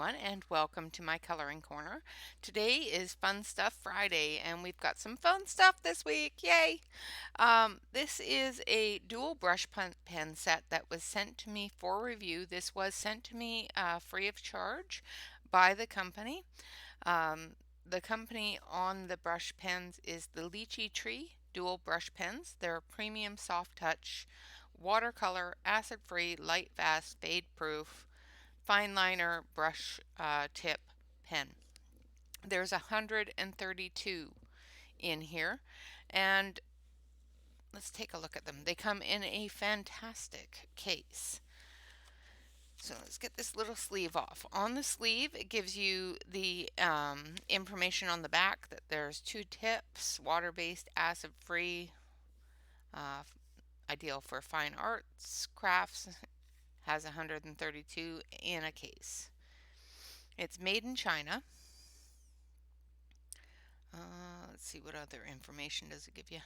everyone, and welcome to my coloring corner. Today is Fun Stuff Friday, and we've got some fun stuff this week. Yay! This is a dual brush pen set that was sent to me for review. This was sent to me free of charge by the company. The company on the brush pens is the Litchitree dual brush pens. They're premium soft touch, watercolor, acid-free, light fast, fade proof fine liner brush tip pen. There's 132 in here, and let's take a look at them. They come in a fantastic case. So let's get this little sleeve off. On the sleeve, it gives you the information on the back that there's 2 tips, water-based, acid-free, uh, ideal for fine arts, crafts, has 132 in a case. It's made in China. Let's see, what other information does it give you?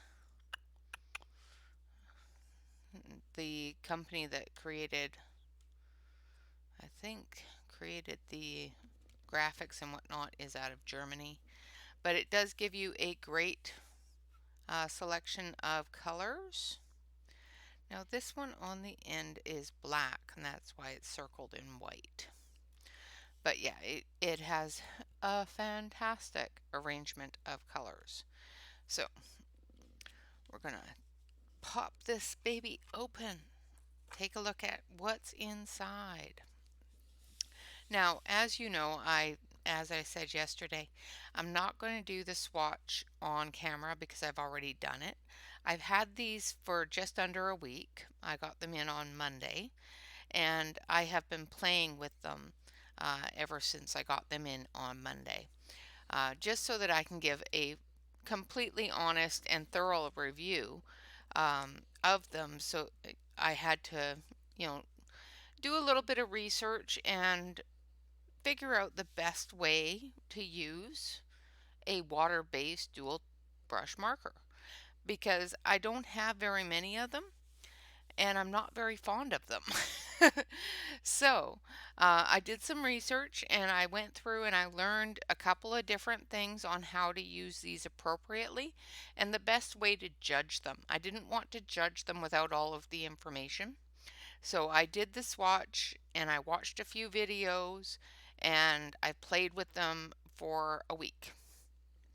The company that created the graphics and whatnot is out of Germany. But it does give you a great selection of colors. Now this one on the end is black, and that's why it's circled in white. But yeah, it has a fantastic arrangement of colors. So we're going to pop this baby open. Take a look at what's inside. Now, as you know, as I said yesterday, I'm not going to do the swatch on camera because I've already done it. I've had these for just under a week. I got them in on Monday, and I have been playing with them ever since I got them in on Monday, just so that I can give a completely honest and thorough review of them. So I had to, do a little bit of research and figure out the best way to use a water-based dual brush marker, because I don't have very many of them and I'm not very fond of them. So I did some research and I went through and I learned a couple of different things on how to use these appropriately and the best way to judge them. I didn't want to judge them without all of the information. So I did the swatch and I watched a few videos and I played with them for a week.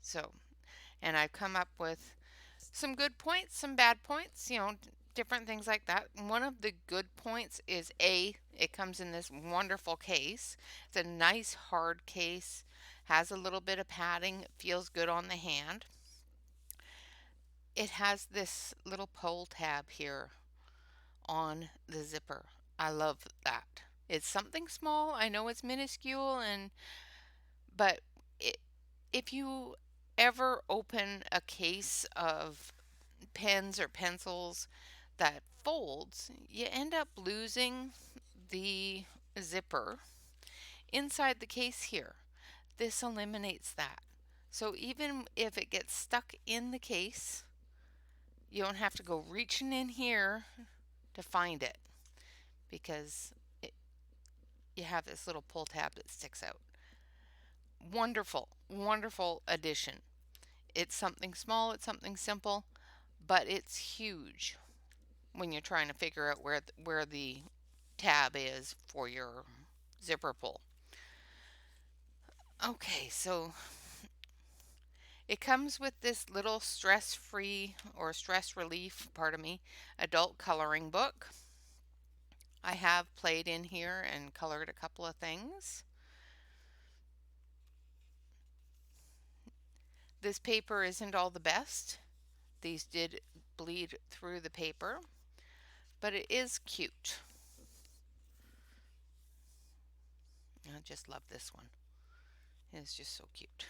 So, and I've come up with some good points, some bad points, different things like that. One of the good points is it comes in this wonderful case. It's a nice hard case, has a little bit of padding, feels good on the hand. It has this little pull tab here on the zipper. I love that. It's something small. I know it's minuscule, but it, if you ever open a case of pens or pencils that folds, you end up losing the zipper inside the case here. This eliminates that. So even if it gets stuck in the case, you don't have to go reaching in here to find it, because you have this little pull tab that sticks out. Wonderful, wonderful addition. It's something small, it's something simple, but it's huge when you're trying to figure out where the tab is for your zipper pull. Okay, so it comes with this little stress-free or stress relief, pardon me, adult coloring book. I have played in here and colored a couple of things. This paper isn't all the best. These did bleed through the paper, but it is cute. I just love this one. It's just so cute.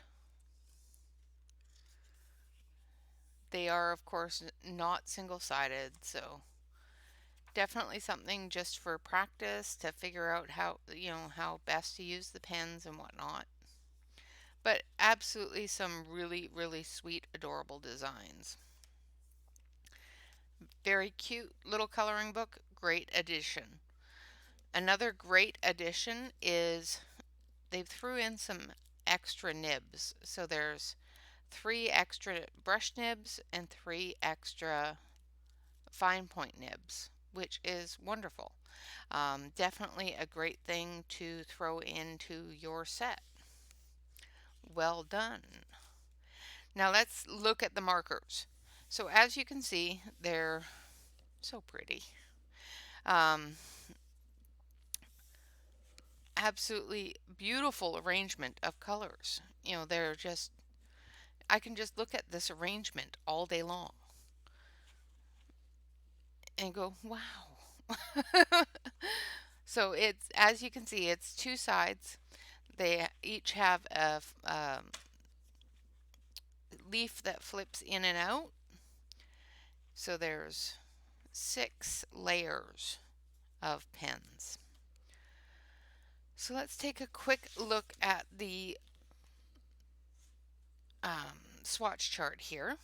They are, of course, not single-sided, so definitely something just for practice to figure out how best to use the pens and whatnot. But absolutely some really, really sweet, adorable designs. Very cute little coloring book, great addition. Another great addition is they threw in some extra nibs. So there's 3 extra brush nibs and 3 extra fine point nibs, which is wonderful. Definitely a great thing to throw into your set. Well done. Now let's look at the markers. So as you can see, they're so pretty. Um, Absolutely beautiful arrangement of colors. You know, they're just, I can just look at this arrangement all day long and go, wow. So it's, as you can see, it's 2 sides. They each have a leaf that flips in and out. So there's 6 layers of pens. So let's take a quick look at the swatch chart here.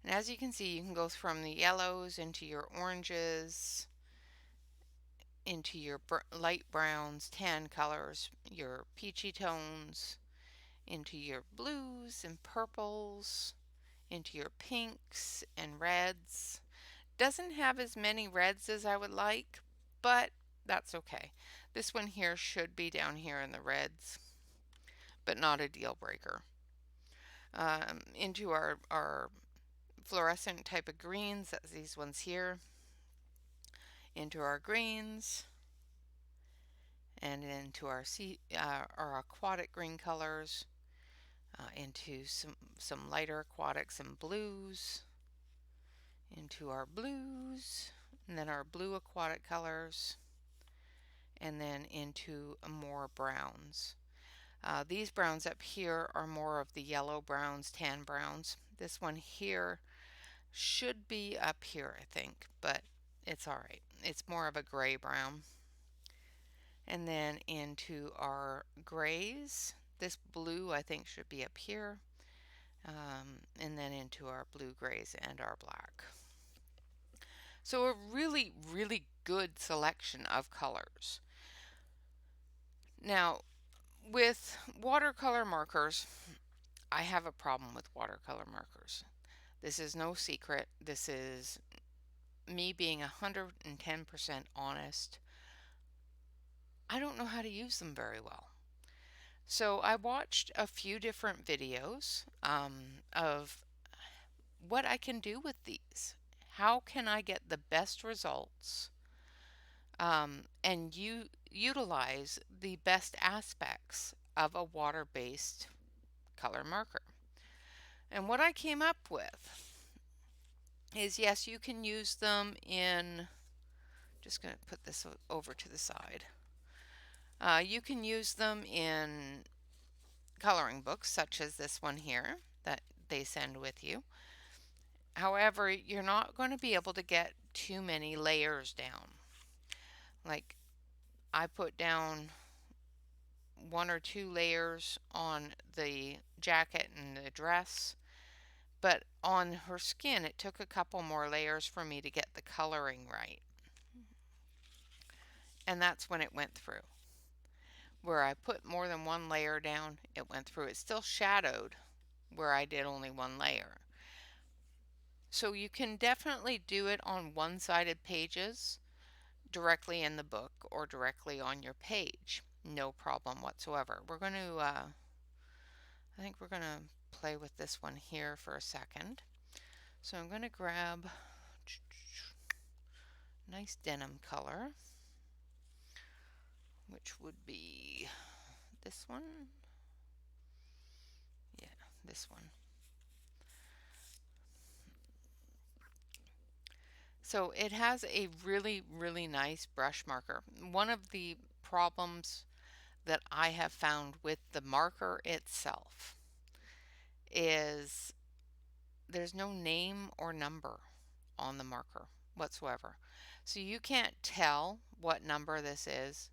And as you can see, you can go from the yellows into your oranges, into your light browns, tan colors, your peachy tones, into your blues and purples, into your pinks and reds. Doesn't have as many reds as I would like, but that's okay. This one here should be down here in the reds, but not a deal breaker. Into our fluorescent type of greens, that's these ones here, into our greens, and into our aquatic green colors, into some lighter aquatics and blues, into our blues, and then our blue aquatic colors, and then into more browns. These browns up here are more of the yellow browns, tan browns. This one here should be up here, I think, but it's all right. It's more of a gray brown. And then into our grays. This blue I think should be up here. And then into our blue grays and our black. So a really, really good selection of colors. Now, with watercolor markers, I have a problem with watercolor markers. This is no secret. This is me being 110% honest. I don't know how to use them very well. So I watched a few different videos of what I can do with these. How can I get the best results and utilize the best aspects of a water-based color marker? And what I came up with is, yes, you can use them in, just going to put this over to the side. You can use them in coloring books such as this one here that they send with you. However, you're not going to be able to get too many layers down. Like, I put down 1 or 2 layers on the jacket and the dress, but on her skin it took a couple more layers for me to get the coloring right. And that's when it went through. Where I put more than 1 layer down, it went through. It still shadowed where I did only 1 layer. So you can definitely do it on one-sided pages directly in the book or directly on your page. No problem whatsoever. We're going to, I think we're going to play with this one here for a second. So I'm going to grab nice denim color, which would be this one. Yeah, this one. So it has a really, really nice brush marker. One of the problems that I have found with the marker itself is there's no name or number on the marker whatsoever. So you can't tell what number this is,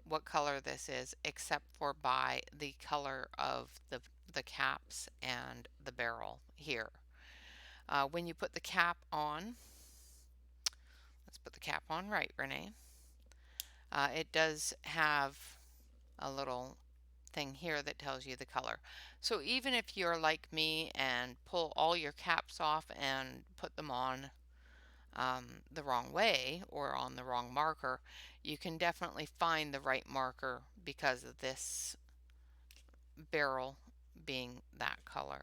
what color this is, except for by the color of the caps and the barrel here. When you put the cap on, let's put the cap on right, Renee. It does have a little thing here that tells you the color. So even if you're like me and pull all your caps off and put them on the wrong way or on the wrong marker, you can definitely find the right marker because of this barrel being that color.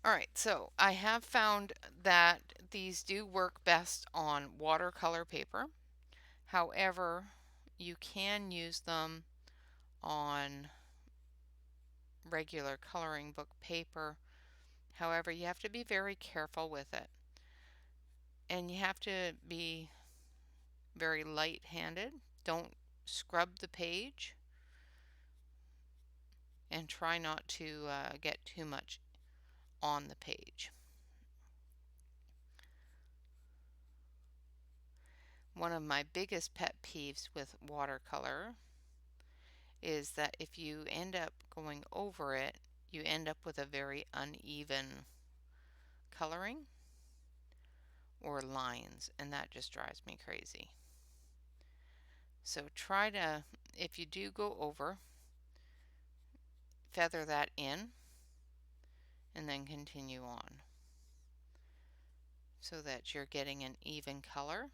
Alright, so I have found that these do work best on watercolor paper. However, you can use them on regular coloring book paper. However, you have to be very careful with it. And you have to be very light-handed. Don't scrub the page. And try not to get too much on the page. One of my biggest pet peeves with watercolor is that if you end up going over it, you end up with a very uneven coloring or lines, and that just drives me crazy. So try to, if you do go over, feather that in and then continue on so that you're getting an even color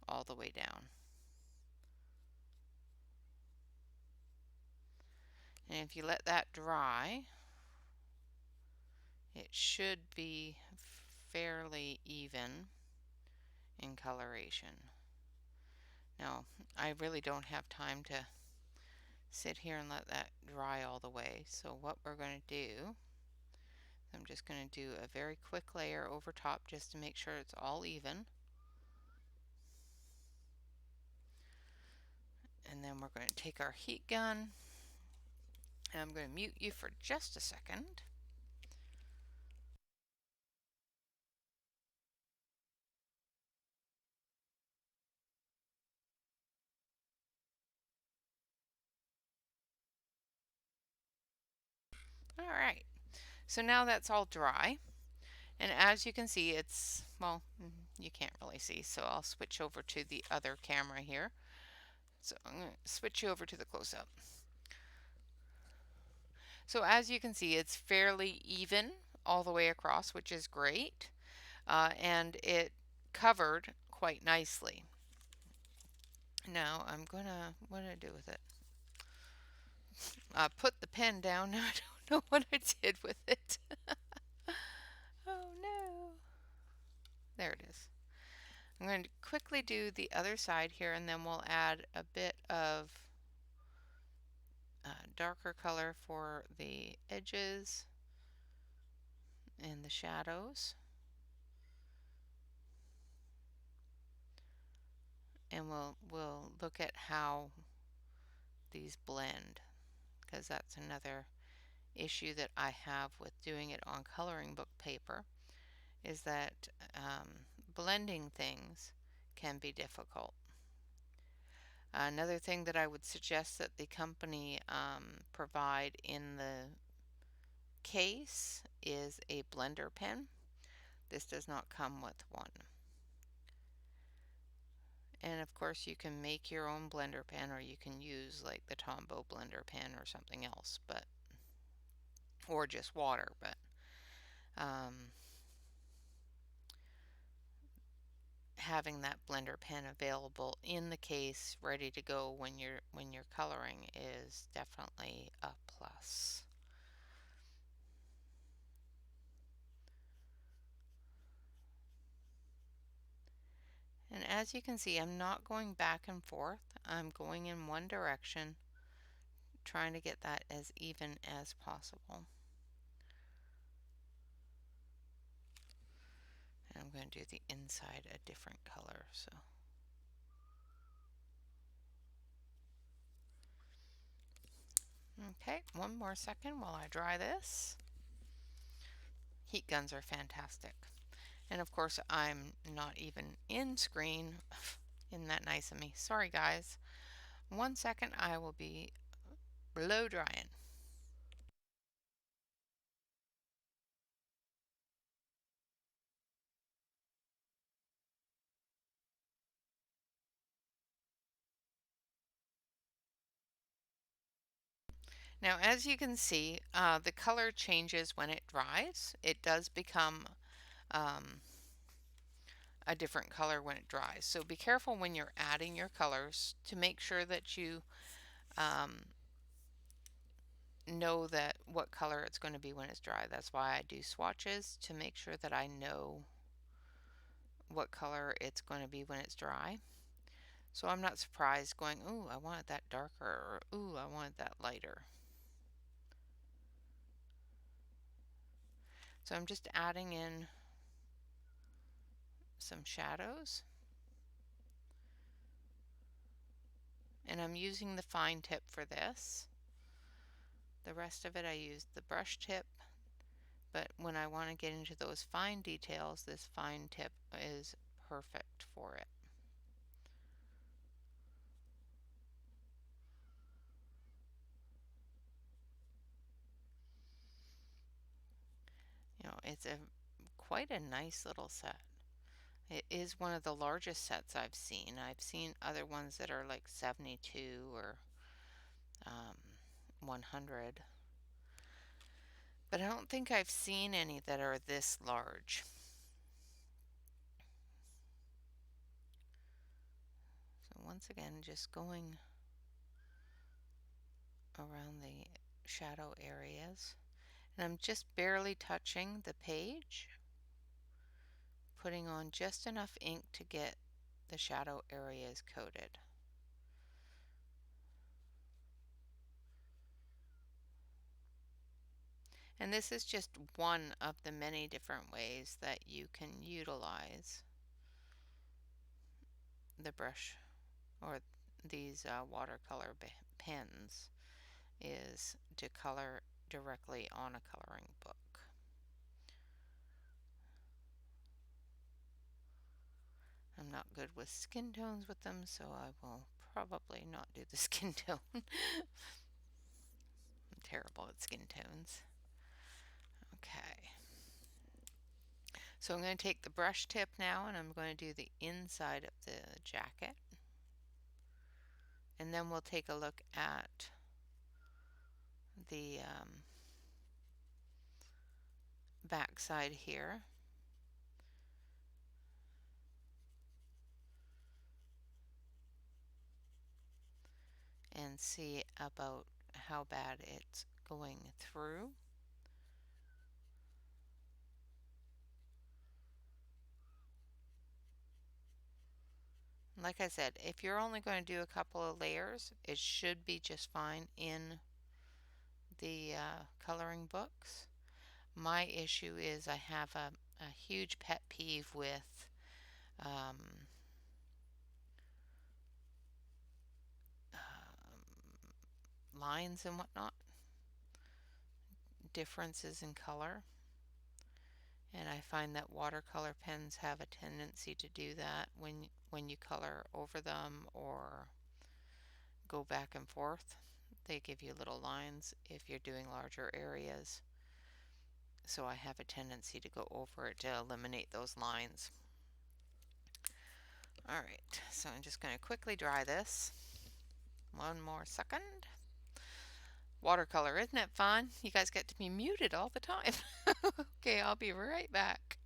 all the way down. And if you let that dry, it should be fairly even in coloration. Now, I really don't have time to sit here and let that dry all the way. So what we're going to do, I'm just going to do a very quick layer over top just to make sure it's all even. And then we're going to take our heat gun, and I'm going to mute you for just a second. All right, so now that's all dry. And as you can see, it's, well, you can't really see, so I'll switch over to the other camera here. So I'm going to switch you over to the close-up. So as you can see, it's fairly even all the way across, which is great. And it covered quite nicely. Now I'm gonna, what did I do with it? Put the pen down. Now I don't know what I did with it. Oh no. There it is. I'm going to quickly do the other side here, and then we'll add a bit of darker color for the edges and the shadows. And we'll look at how these blend, because that's another issue that I have with doing it on coloring book paper, is that blending things can be difficult. Another thing that I would suggest that the company provide in the case is a blender pen. This does not come with one. And of course you can make your own blender pen, or you can use like the Tombow blender pen or something else, but or just water, but having that blender pen available in the case ready to go when you're coloring is definitely a plus. And as you can see, I'm not going back and forth. I'm going in one direction, trying to get that as even as possible. And I'm going to do the inside a different color. So okay, one more second while I dry this. Heat guns are fantastic. And of course, I'm not even in screen. Isn't that nice of me? Sorry, guys. 1 second, I will be blow drying. Now, as you can see, the color changes when it dries. It does become um, a different color when it dries. So be careful when you're adding your colors to make sure that you um, know that what color it's going to be when it's dry. That's why I do swatches, to make sure that I know what color it's going to be when it's dry. So I'm not surprised going, ooh, I wanted that darker, or ooh, I wanted that lighter. So I'm just adding in some shadows. And I'm using the fine tip for this. The rest of it I used the brush tip, but when I want to get into those fine details, this fine tip is perfect for it. You know, it's quite a nice little set. It is one of the largest sets I've seen. I've seen other ones that are like 72 or 100, but I don't think I've seen any that are this large. So once again, just going around the shadow areas, and I'm just barely touching the page, putting on just enough ink to get the shadow areas coated. And this is just one of the many different ways that you can utilize the brush or these watercolor pens, is to color directly on a coloring book. I'm not good with skin tones with them, so I will probably not do the skin tone. I'm terrible at skin tones. Okay. So I'm going to take the brush tip now, and I'm going to do the inside of the jacket. And then we'll take a look at the back side here. And see about how bad it's going through. Like I said, if you're only going to do a couple of layers, it should be just fine in the coloring books. My issue is I have a huge pet peeve with um, lines and whatnot, differences in color. And I find that watercolor pens have a tendency to do that when you color over them or go back and forth. They give you little lines if you're doing larger areas. So I have a tendency to go over it to eliminate those lines. Alright, so I'm just going to quickly dry this. One more second. Watercolor, isn't it fun? You guys get to be muted all the time. Okay, I'll be right back.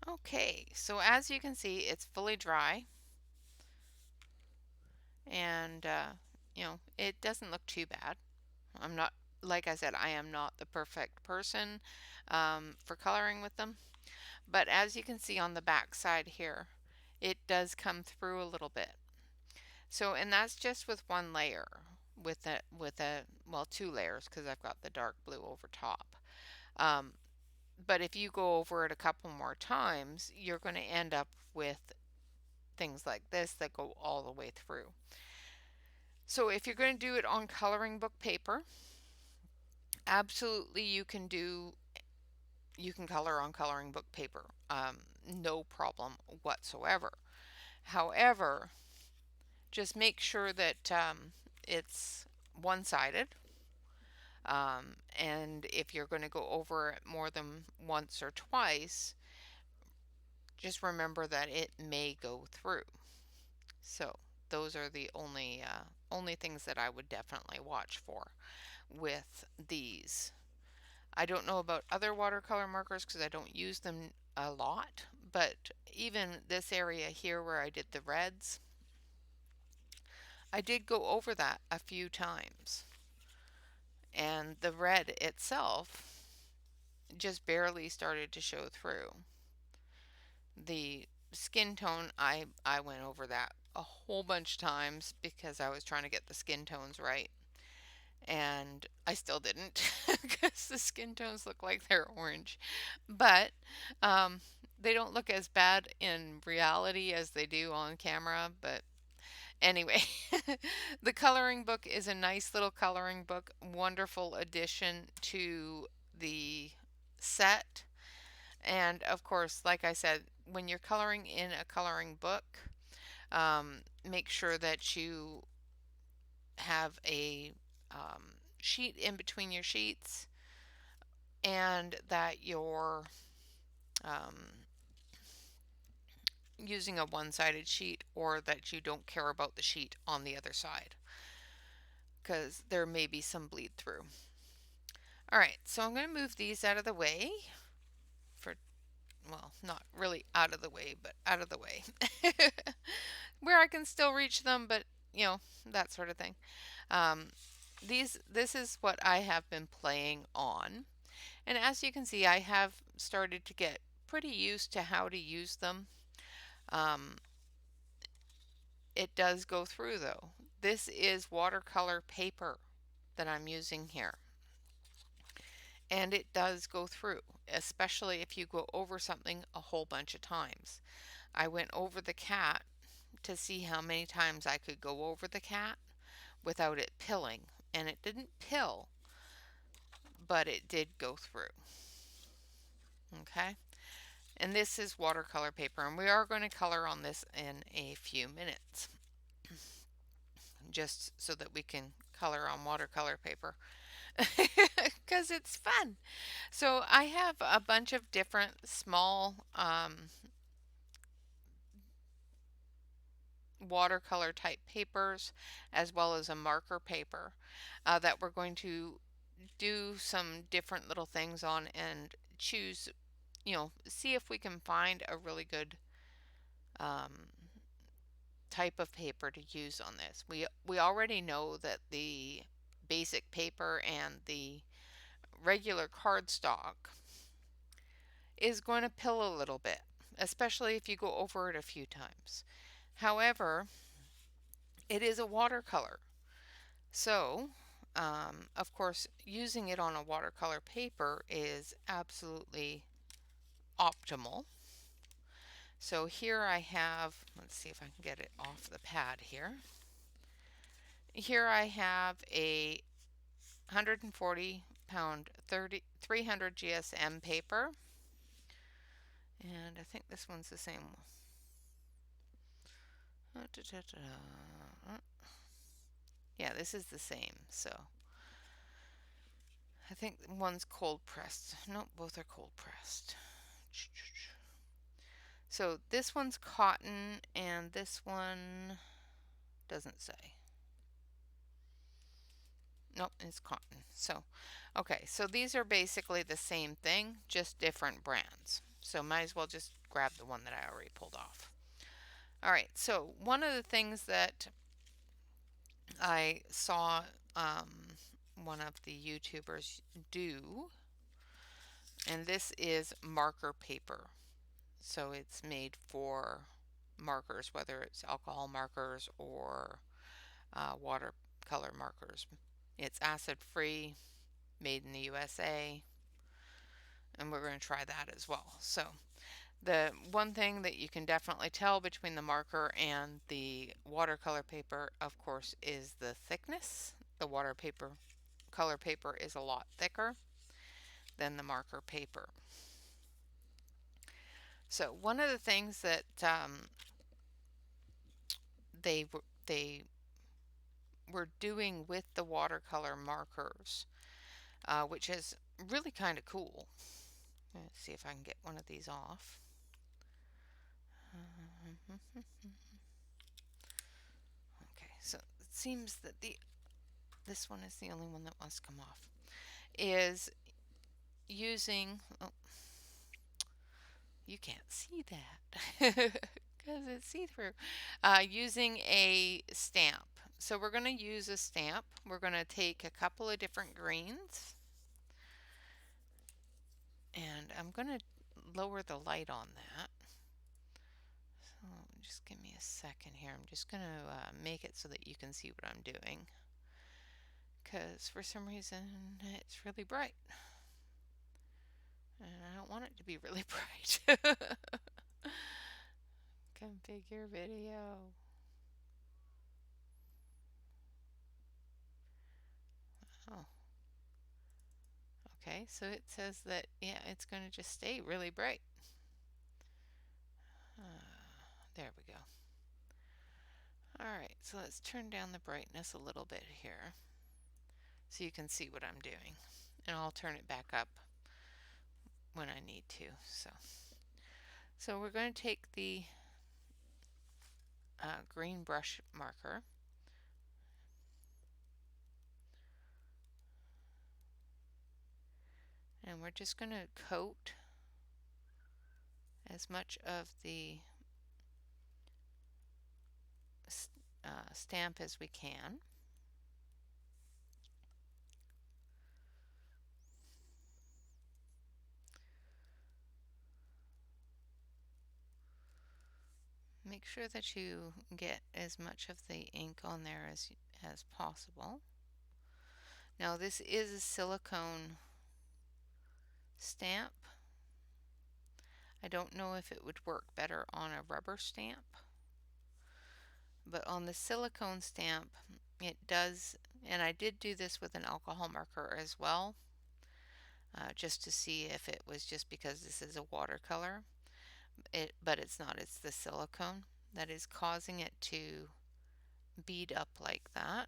Okay, so as you can see, it's fully dry, and you know, it doesn't look too bad. I'm not, like I said, I am not the perfect person for coloring with them, but as you can see on the back side here, it does come through a little bit. So, and that's just with one layer, with a well, two layers, because I've got the dark blue over top. Um, but if you go over it a couple more times, you're going to end up with things like this that go all the way through. So if you're going to do it on coloring book paper, absolutely you can color on coloring book paper, no problem whatsoever. However, Just make sure that it's one-sided. And if you're going to go over it more than once or twice, just remember that it may go through. So those are the only things that I would definitely watch for with these. I don't know about other watercolor markers because I don't use them a lot, but even this area here where I did the reds, I did go over that a few times. And the red itself just barely started to show through. The skin tone, I went over that a whole bunch of times because I was trying to get the skin tones right. And I still didn't because the skin tones look like they're orange. But um, they don't look as bad in reality as they do on camera. But anyway, the coloring book is a nice little coloring book, wonderful addition to the set. And of course, like I said, when you're coloring in a coloring book, make sure that you have a sheet in between your sheets and that you're um, using a one-sided sheet, or that you don't care about the sheet on the other side because there may be some bleed through. All right, so I'm going to move these out of the way for, well, not really out of the way, but out of the way where I can still reach them, but you know, that sort of thing. Um, this is what I have been playing on, and as you can see, I have started to get pretty used to how to use them. Um, it does go through though. This is watercolor paper that I'm using here, and it does go through, especially if you go over something a whole bunch of times. I went over the cat to see how many times I could go over the cat without it pilling, and it didn't pill, but it did go through. Okay, and this is watercolor paper, and we are going to color on this in a few minutes, just so that we can color on watercolor paper because it's fun. So I have a bunch of different small watercolor type papers, as well as a marker paper that we're going to do some different little things on and choose, see if we can find a really good um, type of paper to use on this. We already know that the basic paper and the regular cardstock is going to pill a little bit, especially if you go over it a few times. However, it is a watercolor. So, of course, using it on a watercolor paper is absolutely optimal. So here I have, let's see if I can get it off the pad here. Here I have a 140 pound 300 GSM paper, and I think this one's the same. Yeah, this is the same. So I think one's cold pressed. Nope, both are cold pressed. So this one's cotton and this one doesn't say. Nope, it's cotton. So, okay, so these are basically the same thing, just different brands. So might as well just grab the one that I already pulled off. All right, so one of the things that I saw one of the YouTubers do, and this is marker paper. So it's made for markers, whether it's alcohol markers or watercolor markers. It's acid free, made in the USA, and we're going to try that as well. So the one thing that you can definitely tell between the marker and the watercolor paper, of course, is the thickness. The color paper is a lot thicker than the marker paper. So one of the things that they they were doing with the watercolor markers, which is really kind of cool. Let's see if I can get one of these off. Okay, so it seems that this one is the only one that wants to come off. Is using, oh, you can't see that because it's see-through, using a stamp. So we're going to use a stamp. We're going to take a couple of different greens, and I'm going to lower the light on that. So just give me a second here. I'm just going to make it so that you can see what I'm doing, because for some reason it's really bright and I don't want it to be really bright. Configure video. Oh, okay, so it says that, yeah, it's going to just stay really bright. There we go. Alright, so let's turn down the brightness a little bit here so you can see what I'm doing. And I'll turn it back up when I need to. So we're going to take the green brush marker, and we're just going to coat as much of the stamp as we can. Make sure that you get as much of the ink on there as possible. Now this is a silicone stamp. I don't know if it would work better on a rubber stamp, but on the silicone stamp it does, and I did do this with an alcohol marker as well, just to see if it was just because this is a watercolor. But it's not, it's the silicone that is causing it to bead up like that.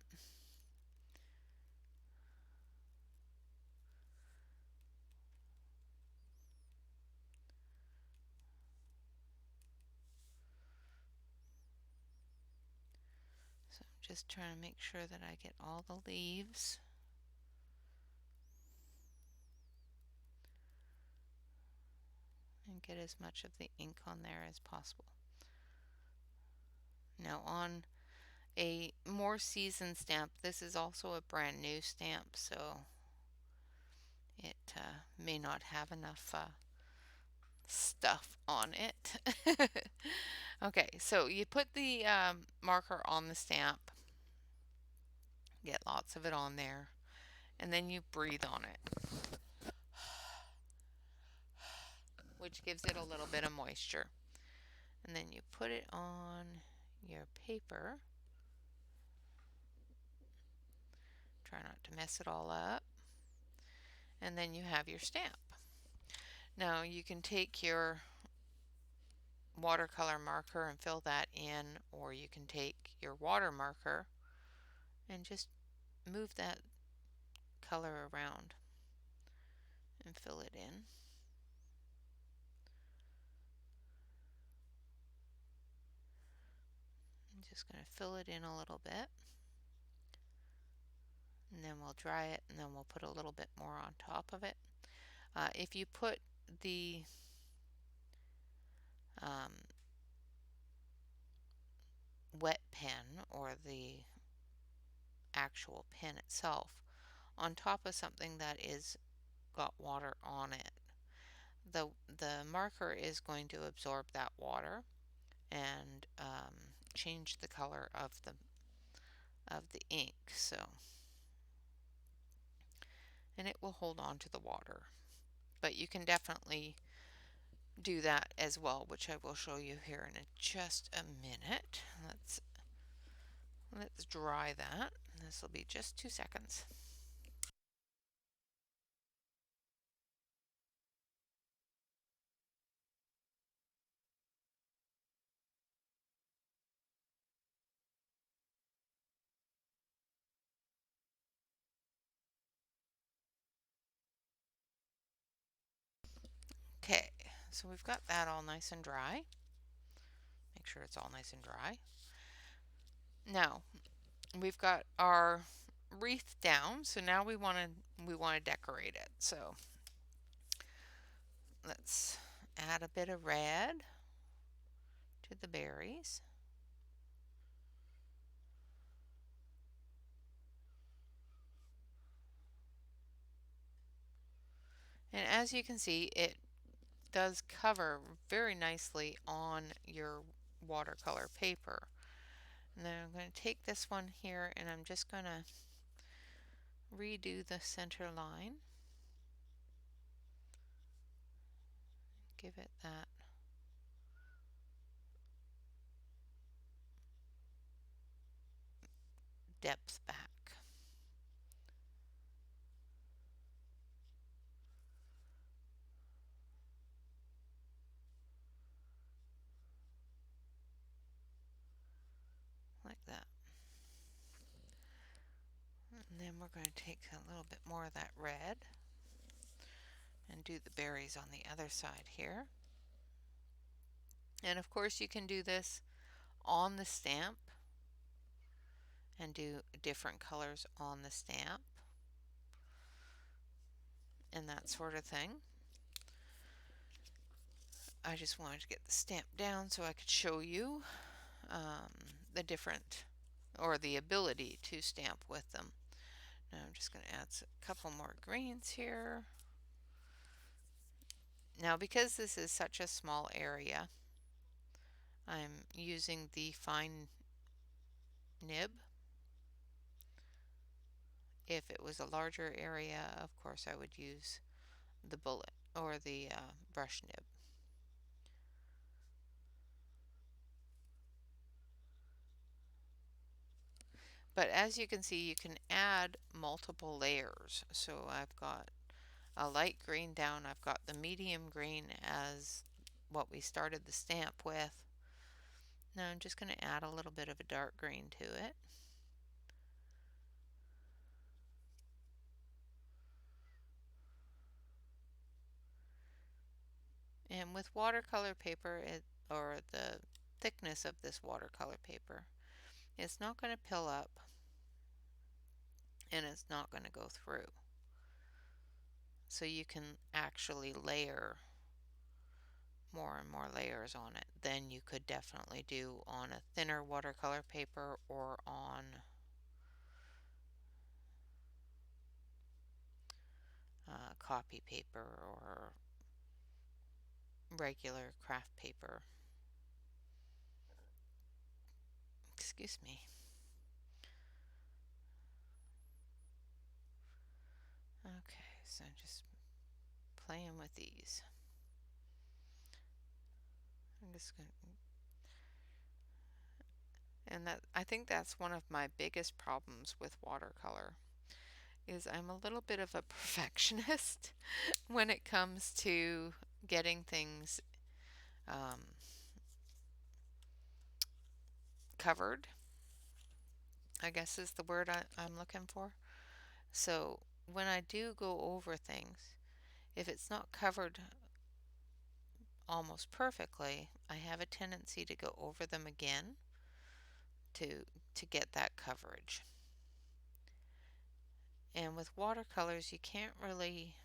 So I'm just trying to make sure that I get all the leaves. And get as much of the ink on there as possible. Now on a more seasoned stamp, this is also a brand new stamp, so it may not have enough stuff on it. Okay, so you put the marker on the stamp, get lots of it on there, and then you breathe on it, which gives it a little bit of moisture. And then you put it on your paper. Try not to mess it all up. And then you have your stamp. Now you can take your watercolor marker and fill that in, or you can take your water marker and just move that color around and fill it in. I'm just going to fill it in a little bit, and then we'll dry it, and then we'll put a little bit more on top of it. If you put the wet pen or the actual pen itself on top of something that is got water on it, the marker is going to absorb that water and change the color of the ink. So, and it will hold on to the water, but you can definitely do that as well, which I will show you here in just a minute. Let's dry that. This will be just 2 seconds. So we've got that all nice and dry. Make sure it's all nice and dry. Now we've got our wreath down, so now we want to decorate it. So let's add a bit of red to the berries. And as you can see, it does cover very nicely on your watercolor paper. And then I'm going to take this one here and I'm just going to redo the center line. Give it that depth back. Like that. And then we're going to take a little bit more of that red and do the berries on the other side here. And of course you can do this on the stamp and do different colors on the stamp and that sort of thing. I just wanted to get the stamp down so I could show you the different, or the ability to stamp with them. Now I'm just going to add a couple more greens here. Now because this is such a small area, I'm using the fine nib. If it was a larger area, of course I would use the bullet or the brush nib. But as you can see, you can add multiple layers. So I've got a light green down, I've got the medium green as what we started the stamp with. Now I'm just going to add a little bit of a dark green to it. And with watercolor paper, or the thickness of this watercolor paper, it's not going to pill up and it's not going to go through. So you can actually layer more and more layers on it than you could definitely do on a thinner watercolor paper or on copy paper or regular craft paper. Excuse me. Okay, so I'm just playing with these. I'm just going to, and that, I think that's one of my biggest problems with watercolor, is I'm a little bit of a perfectionist when it comes to getting things covered, I guess is the word I'm looking for. So when I do go over things, if it's not covered almost perfectly, I have a tendency to go over them again to get that coverage. And with watercolors, you can't really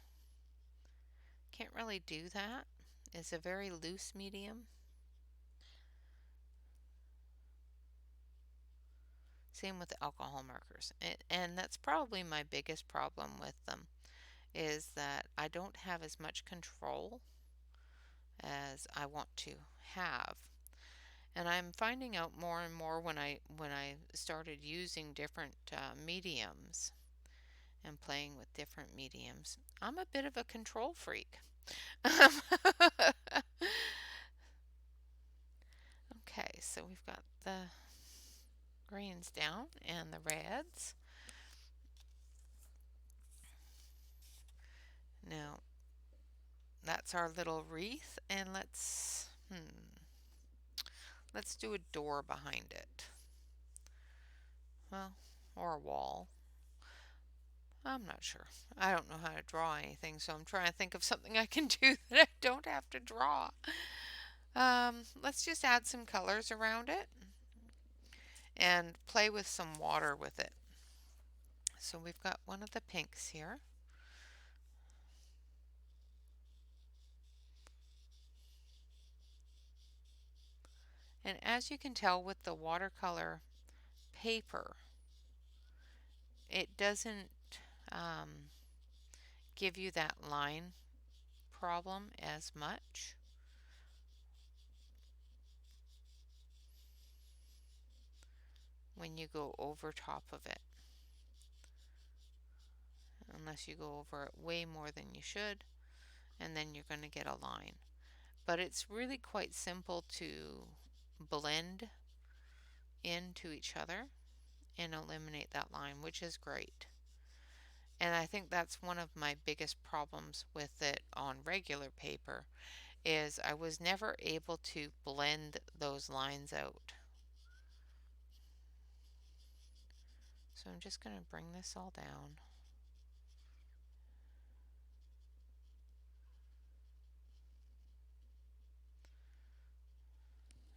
do that. It's a very loose medium. Same with alcohol markers. And that's probably my biggest problem with them, is that I don't have as much control as I want to have. And I'm finding out more and more when I started using different mediums and playing with different mediums. I'm a bit of a control freak. Okay, so we've got the greens down and the reds. Now that's our little wreath, and let's do a door behind it. Well, or a wall. I'm not sure. I don't know how to draw anything, so I'm trying to think of something I can do that I don't have to draw. Let's just add some colors around it and play with some water with it. So we've got one of the pinks here. And as you can tell with the watercolor paper, it doesn't give you that line problem as much. When you go over top of it, unless you go over it way more than you should, and then you're going to get a line. But it's really quite simple to blend into each other and eliminate that line, which is great. And I think that's one of my biggest problems with it on regular paper, is I was never able to blend those lines out. So I'm just going to bring this all down.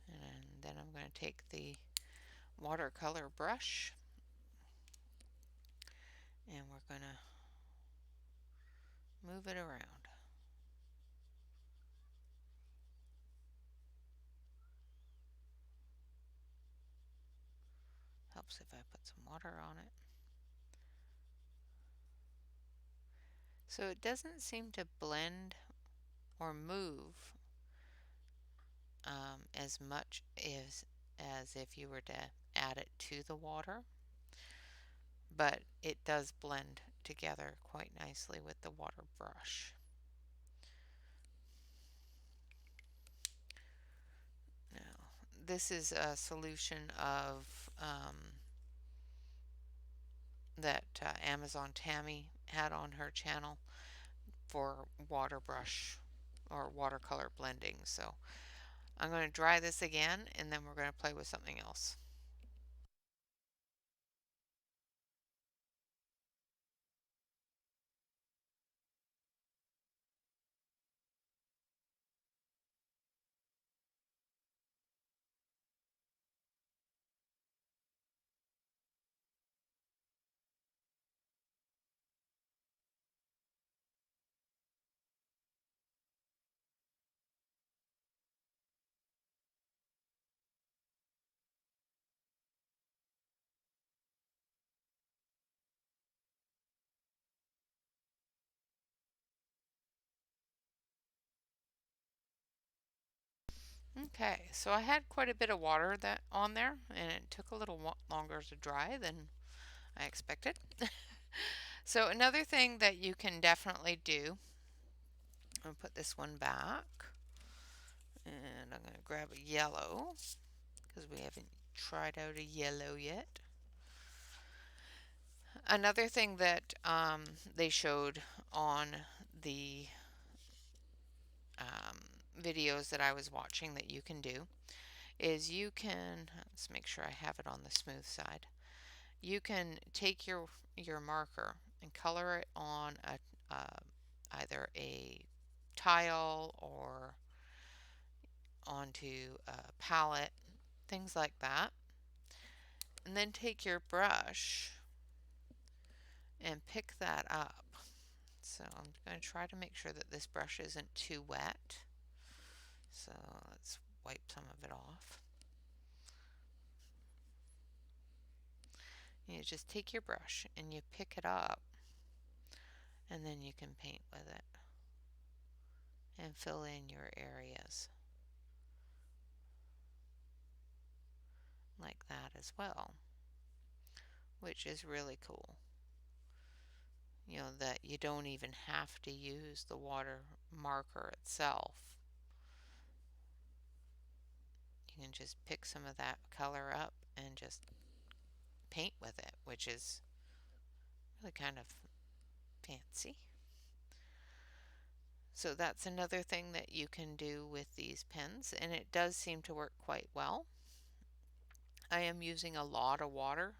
And then I'm going to take the watercolor brush and we're going to move it around. Helps if I put some water on it. So it doesn't seem to blend or move as much as if you were to add it to the water, but it does blend together quite nicely with the water brush. Now, this is a solution of that Amazon Tammy had on her channel for water brush or watercolor blending. So I'm going to dry this again and then we're going to play with something else. Okay, so I had quite a bit of water that on there and it took a little longer to dry than I expected. So another thing that you can definitely do, I'll put this one back and I'm going to grab a yellow because we haven't tried out a yellow yet. Another thing that they showed on the videos that I was watching that you can do is you can, let's make sure I have it on the smooth side. You can take your marker and color it on either a tile or onto a palette, things like that. And then take your brush and pick that up. So I'm going to try to make sure that this brush isn't too wet. So let's wipe some of it off. You just take your brush and you pick it up and then you can paint with it and fill in your areas like that as well, which is really cool. You know, that you don't even have to use the water marker itself. You can just pick some of that color up and just paint with it, which is really kind of fancy. So that's another thing that you can do with these pens, and it does seem to work quite well. I am using a lot of water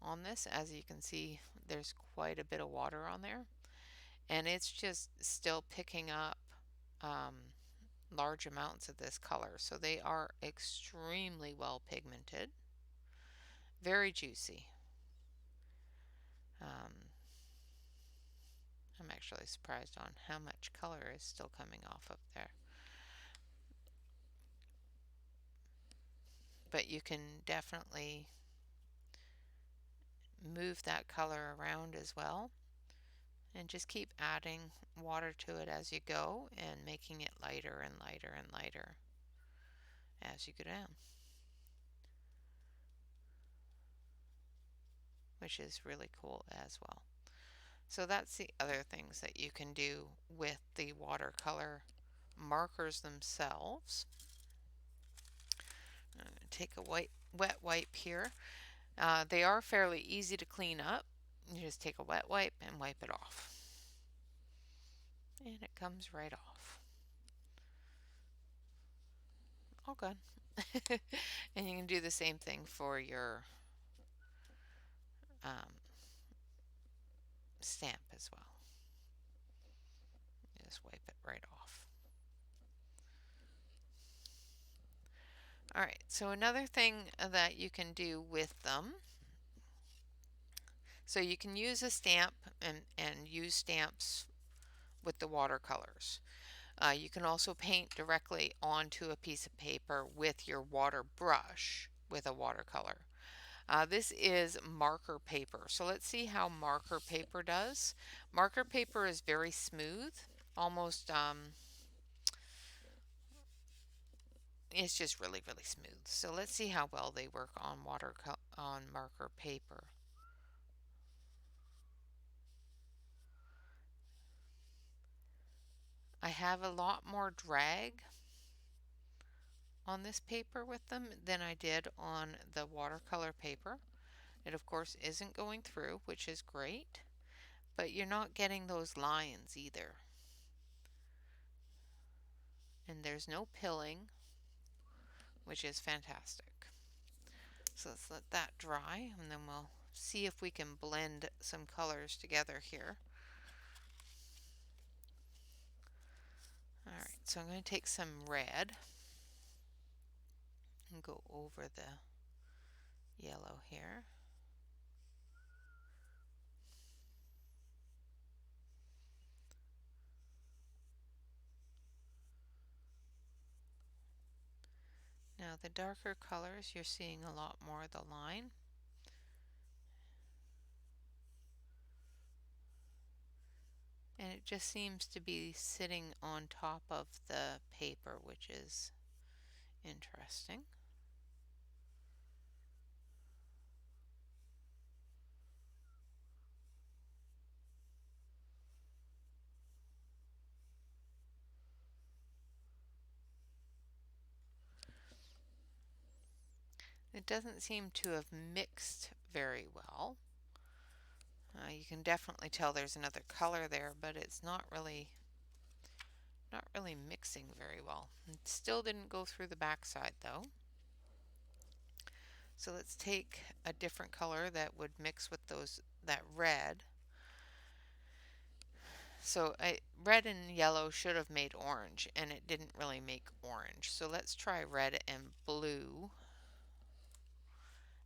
on this. As you can see, there's quite a bit of water on there, and it's just still picking up large amounts of this color. So they are extremely well pigmented, very juicy. I'm actually surprised on how much color is still coming off of there. But you can definitely move that color around as well, and just keep adding water to it as you go and making it lighter and lighter and lighter as you go down, which is really cool as well. So that's the other things that you can do with the watercolor markers themselves. I'm going to take a wet wipe here. They are fairly easy to clean up. You just take a wet wipe and wipe it off, and it comes right off. All good. And you can do the same thing for your stamp as well. Just wipe it right off. Alright, so another thing that you can do with them, so you can use a stamp and use stamps with the watercolors. You can also paint directly onto a piece of paper with your water brush with a watercolor. This is marker paper. So let's see how marker paper does. Marker paper is very smooth, almost it's just really smooth. So let's see how well they work on marker paper. I have a lot more drag on this paper with them than I did on the watercolor paper. It of course isn't going through, which is great, but you're not getting those lines either. And there's no pilling, which is fantastic. So let's let that dry, and then we'll see if we can blend some colors together here. Alright, so I'm going to take some red and go over the yellow here. Now the darker colors, you're seeing a lot more of the line. And it just seems to be sitting on top of the paper, which is interesting. It doesn't seem to have mixed very well. You can definitely tell there's another color there, but it's not really mixing very well. It still didn't go through the backside though. So let's take a different color that would mix with that red. So red and yellow should have made orange, and it didn't really make orange. So let's try red and blue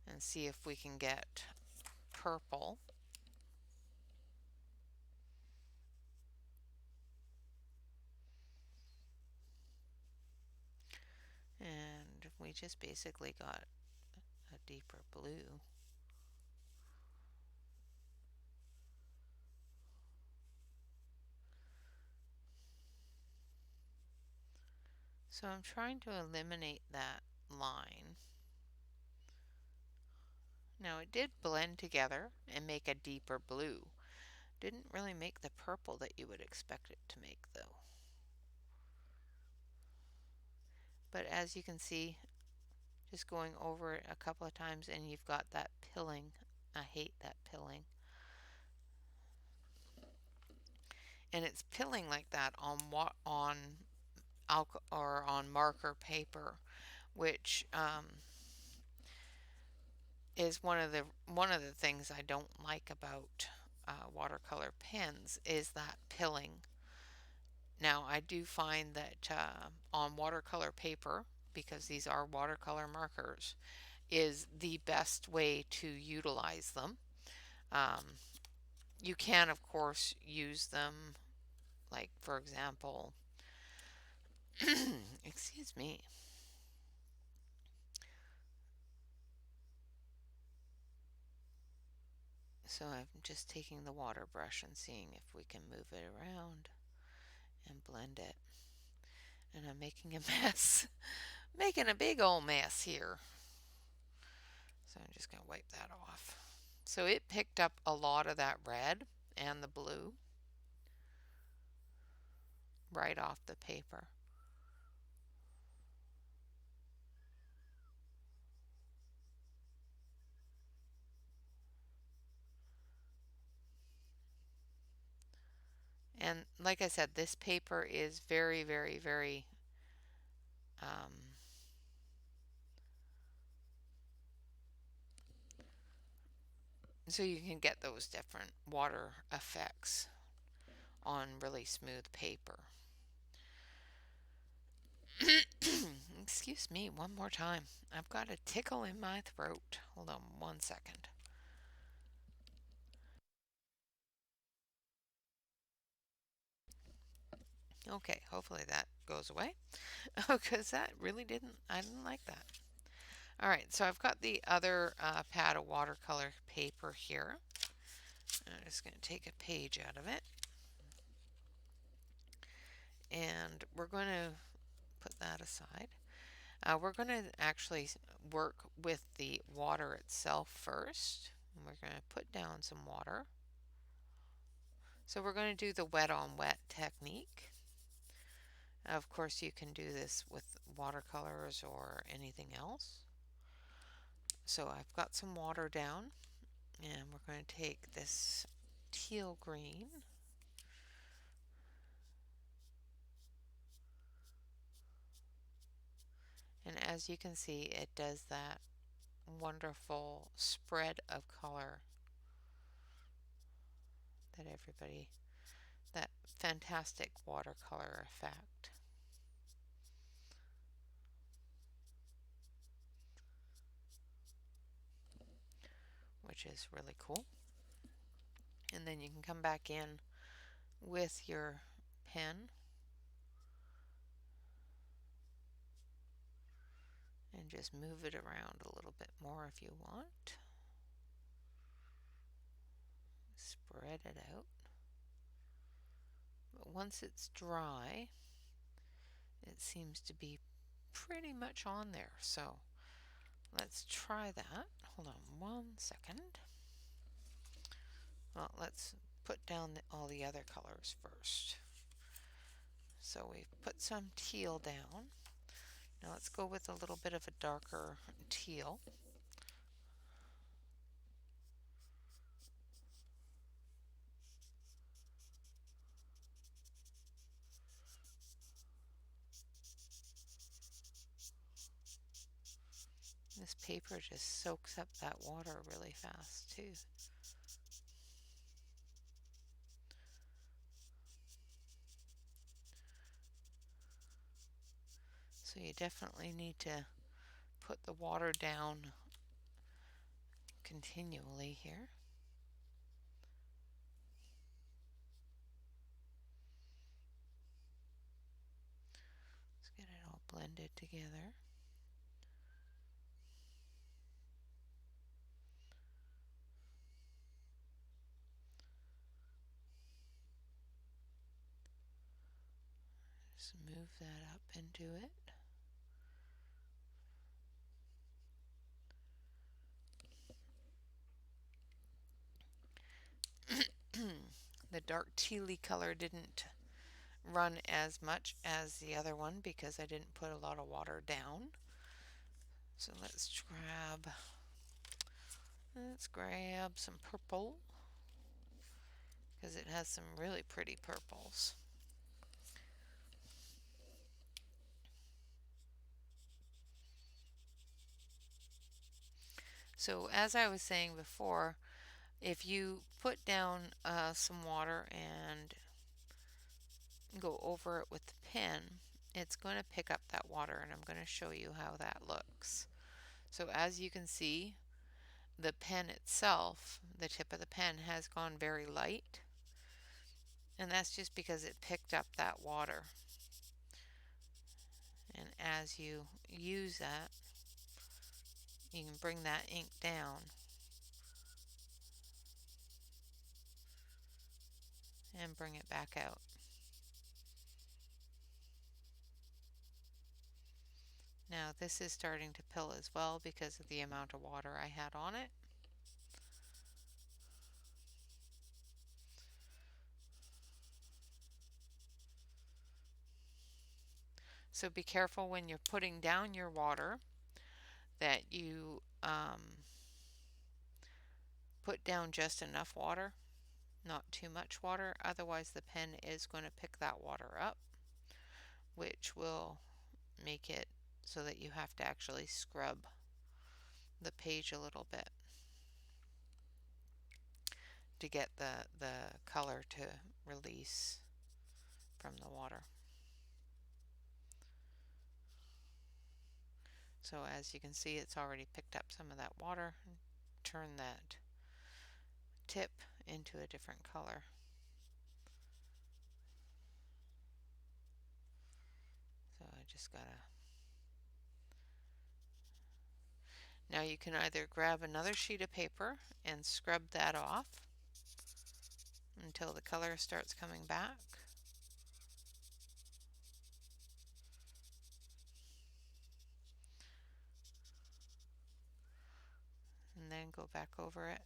and see if we can get purple. And we just basically got a deeper blue. So I'm trying to eliminate that line. Now it did blend together and make a deeper blue. Didn't really make the purple that you would expect it to make though. But as you can see, just going over it a couple of times and you've got that pilling. I hate that pilling. And it's pilling like that on marker paper, which is one of the things I don't like about watercolor pens is that pilling. Now I do find that on watercolor paper, because these are watercolor markers, is the best way to utilize them. You can, of course, use them, like, for example, excuse me. So I'm just taking the water brush and seeing if we can move it around and blend it. And I'm making a mess, making a big old mess here. So I'm just going to wipe that off. So it picked up a lot of that red and the blue right off the paper. And like I said, this paper is very, very, very so you can get those different water effects on really smooth paper. Excuse me, one more time. I've got a tickle in my throat. Hold on 1 second. Okay, hopefully that goes away. Because that really I didn't like that. All right, so I've got the other pad of watercolor paper here. I'm just going to take a page out of it. And we're going to put that aside. We're going to actually work with the water itself first. And we're going to put down some water. So we're going to do the wet on wet technique. Of course, you can do this with watercolors or anything else. So I've got some water down, and we're going to take this teal green and as you can see, it does that wonderful spread of color that fantastic watercolor effect. Which is really cool. And then you can come back in with your pen and just move it around a little bit more if you want. Spread it out. But once it's dry, it seems to be pretty much on there. So let's try that. Hold on 1 second. Well, let's put down all the other colors first. So we've put some teal down. Now let's go with a little bit of a darker teal. This paper just soaks up that water really fast too. So you definitely need to put the water down continually here. Let's get it all blended together. Just move that up into it. The dark tealy color didn't run as much as the other one because I didn't put a lot of water down. So let's grab some purple because it has some really pretty purples. So as I was saying before, if you put down some water and go over it with the pen, it's going to pick up that water, and I'm going to show you how that looks. So as you can see, the pen itself, the tip of the pen, has gone very light, and that's just because it picked up that water. And as you use that, you can bring that ink down and bring it back out. Now this is starting to pill as well because of the amount of water I had on it. So be careful when you're putting down your water that you put down just enough water, not too much water, otherwise the pen is going to pick that water up, which will make it so that you have to actually scrub the page a little bit to get the color to release from the water. So as you can see, it's already picked up some of that water and turned that tip into a different color. So I just gotta... Now you can either grab another sheet of paper and scrub that off until the color starts coming back. And then go back over it.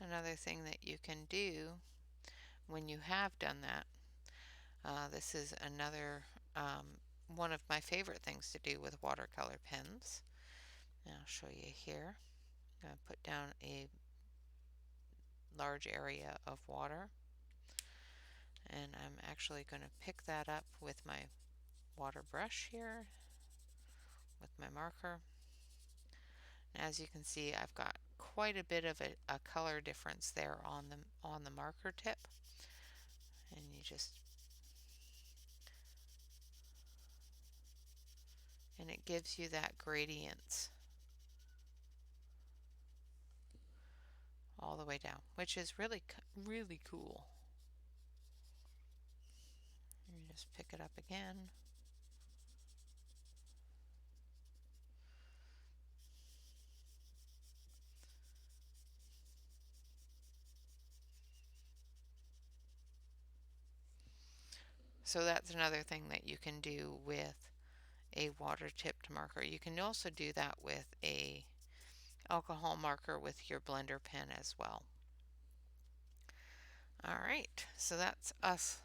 Another thing that you can do when you have done that, this is another one of my favorite things to do with watercolor pens. And I'll show you here. I'm going to put down a large area of water, and I'm actually going to pick that up with my water brush here with my marker. And as you can see, I've got quite a bit of a color difference there on the marker tip, and you just... and it gives you that gradient all the way down, which is really cool. You just pick it up again. So that's another thing that you can do with a water tipped marker. You can also do that with a alcohol marker with your blender pen as well. Alright, so that's us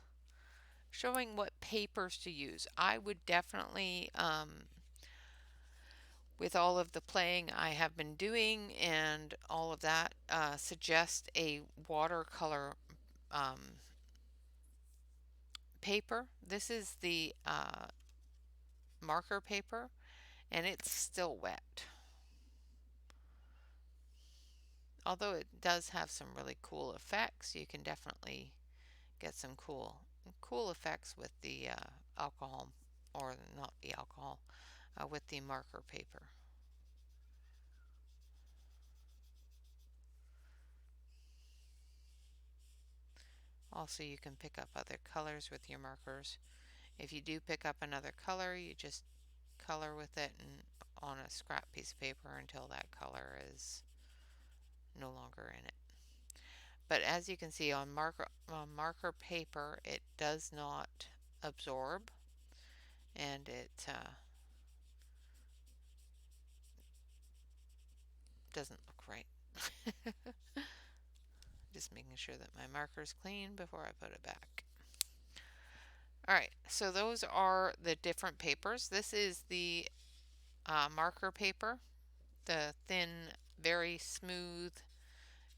showing what papers to use. I would definitely, with all of the playing I have been doing and all of that, suggest a watercolor paper. This is the marker paper, and it's still wet. Although it does have some really cool effects, you can definitely get some cool effects with the alcohol, or not the alcohol, with the marker paper. Also, you can pick up other colors with your markers. If you do pick up another color, you just color with it and on a scrap piece of paper until that color is no longer in it. But as you can see on marker paper, it does not absorb, and it doesn't look right. Just making sure that my marker is clean before I put it back. Alright, so those are the different papers. This is the marker paper, the thin, very smooth,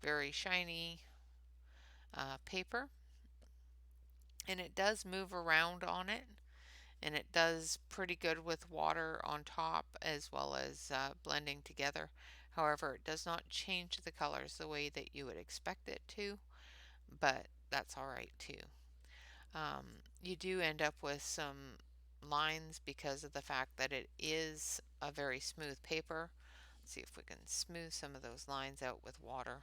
very shiny paper, and it does move around on it, and it does pretty good with water on top as well as blending together. However, it does not change the colors the way that you would expect it to, but that's all right too. You do end up with some lines because of the fact that it is a very smooth paper. Let's see if we can smooth some of those lines out with water.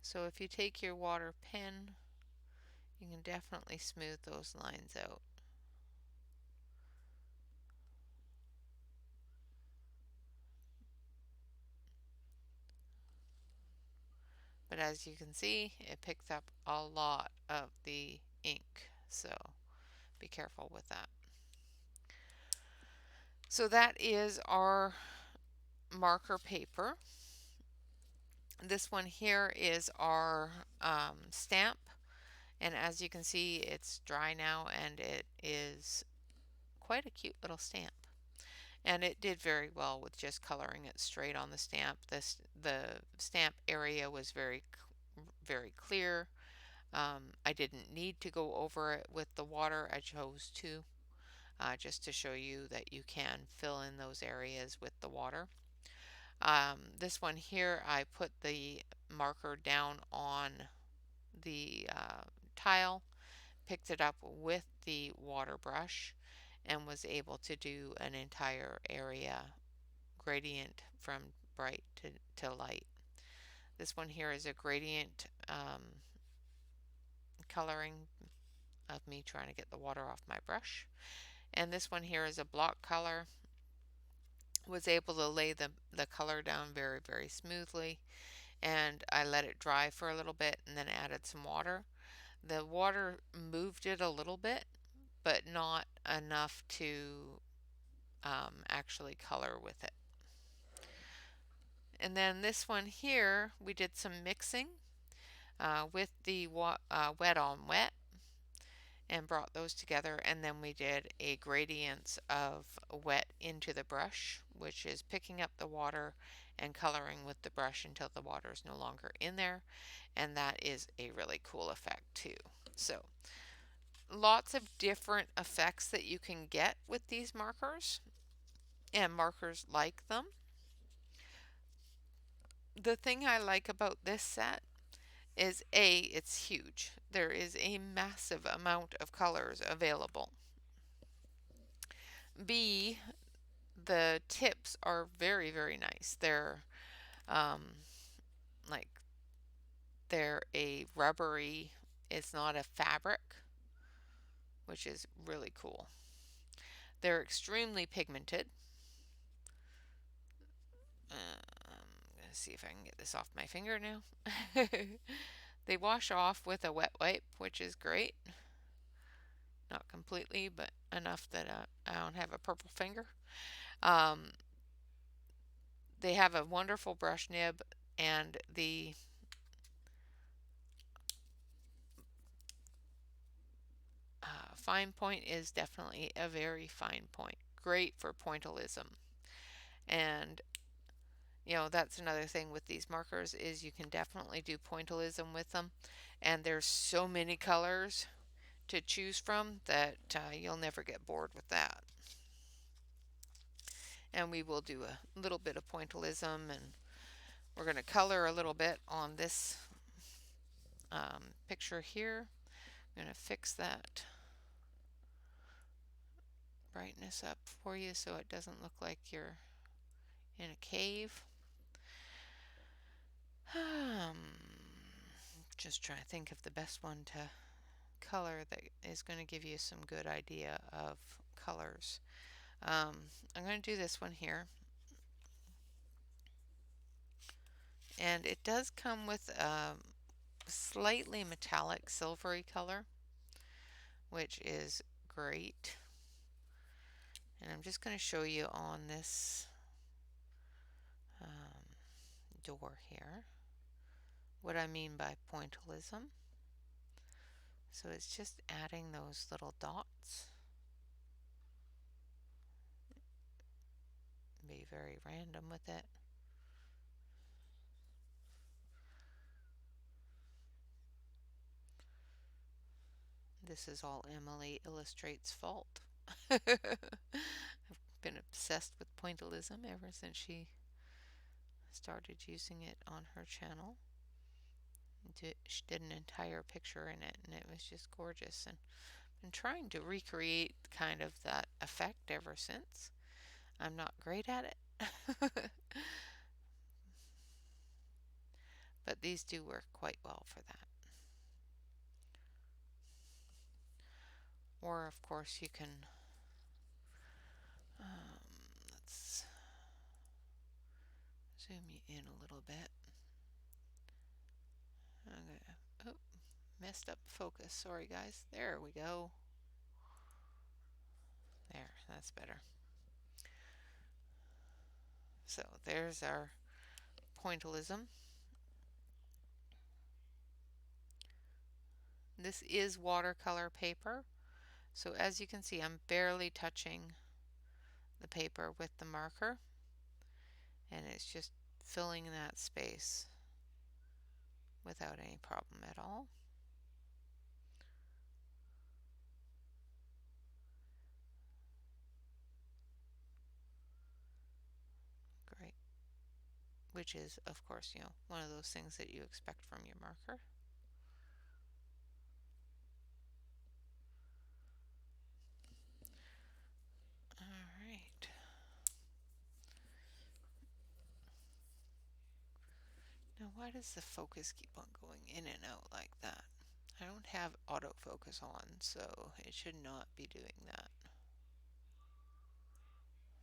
So if you take your water pen, you can definitely smooth those lines out. But as you can see, it picks up a lot of the ink, so be careful with that. So that is our marker paper. This one here is our stamp, and as you can see, it's dry now and it is quite a cute little stamp. And it did very well with just coloring it straight on the stamp. The stamp area was very clear. I didn't need to go over it with the water. I chose to, just to show you that you can fill in those areas with the water. This one here, I put the marker down on the tile, picked it up with the water brush, and was able to do an entire area gradient from bright to light. This one here is a gradient coloring of me trying to get the water off my brush. And this one here is a block color. Was able to lay the color down very smoothly, and I let it dry for a little bit and then added some water. The water moved it a little bit, but not enough to actually color with it. And then this one here, we did some mixing with the wet on wet and brought those together, and then we did a gradients of wet into the brush, which is picking up the water and coloring with the brush until the water is no longer in there, and that is a really cool effect too. So lots of different effects that you can get with these markers and markers like them. The thing I like about this set is A, it's huge. There is a massive amount of colors available. B, the tips are very nice. They're um, like they're a rubbery, it's not a fabric, which is really cool. They're extremely pigmented. I'm gonna see if I can get this off my finger now. They wash off with a wet wipe, which is great. Not completely, but enough that I don't have a purple finger. Um, they have a wonderful brush nib, and the fine point is definitely a very fine point. Great for pointillism. And that's another thing with these markers is you can definitely do pointillism with them. And there's so many colors to choose from that you'll never get bored with that. And we will do a little bit of pointillism, and we're going to color a little bit on this picture here. I'm going to fix that brightness up for you so it doesn't look like you're in a cave. Just trying to think of the best one to color that is going to give you some good idea of colors. I'm going to do this one here. And it does come with a slightly metallic silvery color, which is great. And I'm just going to show you on this door here what I mean by pointillism. So it's just adding those little dots. Be very random with it. This is all Emily Illustrates' fault. I've been obsessed with pointillism ever since she started using it on her channel. She did an entire picture in it, and it was just gorgeous. And I've been trying to recreate kind of that effect ever since. I'm not great at it, but these do work quite well for that. Or, of course, you can, let's zoom you in a little bit. Oh, messed up focus. Sorry, guys. There we go. There, that's better. So there's our pointillism. This is watercolor paper. So as you can see, I'm barely touching the paper with the marker, and it's just filling that space without any problem at all. Great. Which is, of course, one of those things that you expect from your marker. All right. Now, why does the focus keep on going in and out like that? I don't have autofocus on, so it should not be doing that.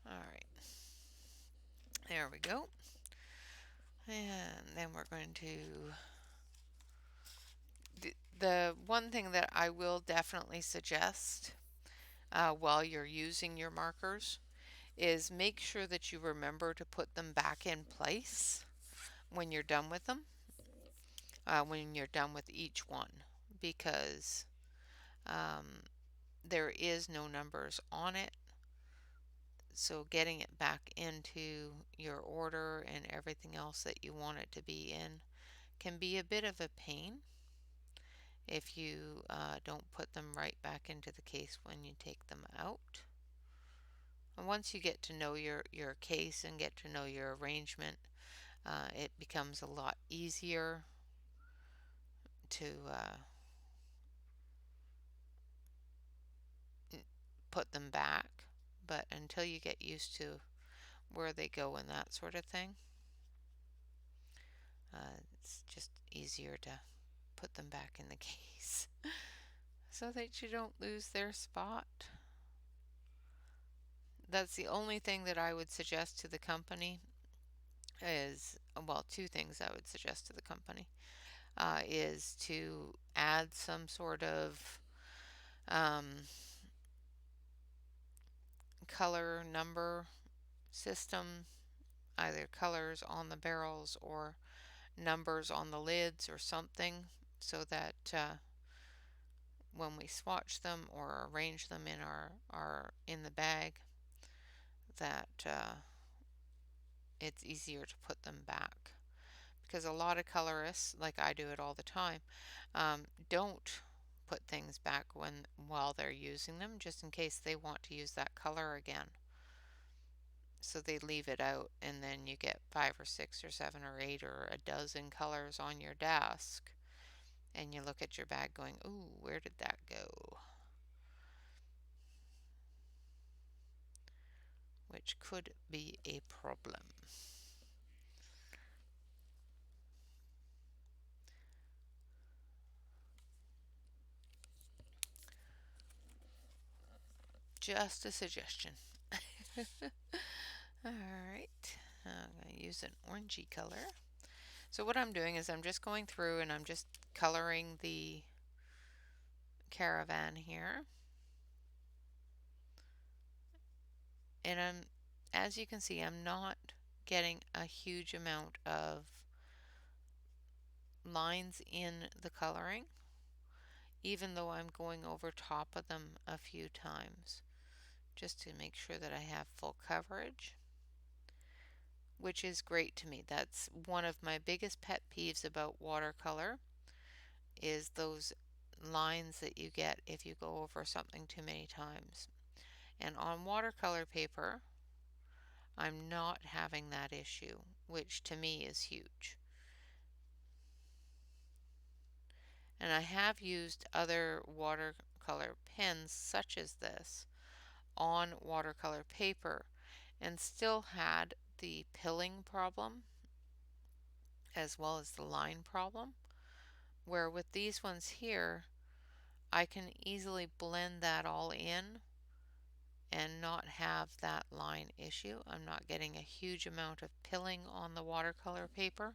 All right. There we go. And then we're going to... The one thing that I will definitely suggest while you're using your markers is make sure that you remember to put them back in place when you're done with them, when you're done with each one, because there is no numbers on it. So getting it back into your order and everything else that you want it to be in can be a bit of a pain if you don't put them right back into the case when you take them out. And once you get to know your case and get to know your arrangement, it becomes a lot easier to put them back. But until you get used to where they go and that sort of thing, it's just easier to put them back in the case so that you don't lose their spot. That's the only thing that I would suggest to the company is, well, two things I would suggest to the company is to add some sort of color number system, either colors on the barrels or numbers on the lids or something, so that when we swatch them or arrange them in our in the bag, that it's easier to put them back. Because a lot of colorists, like I do it all the time, don't put things back while they're using them, just in case they want to use that color again. So they leave it out, and then you get 5 or 6 or 7 or 8 or a dozen colors on your desk, and you look at your bag going, ooh, where did that go? Which could be a problem. Just a suggestion. Alright, I'm going to use an orangey color. So what I'm doing is I'm just going through and I'm just coloring the caravan here. And as you can see, I'm not getting a huge amount of lines in the coloring, even though I'm going over top of them a few times, just to make sure that I have full coverage, which is great to me. That's one of my biggest pet peeves about watercolor, is those lines that you get if you go over something too many times. And on watercolor paper, I'm not having that issue, which to me is huge. And I have used other watercolor pens such as this on watercolor paper and still had the pilling problem as well as the line problem, where with these ones here I can easily blend that all in and not have that line issue. I'm not getting a huge amount of pilling on the watercolor paper.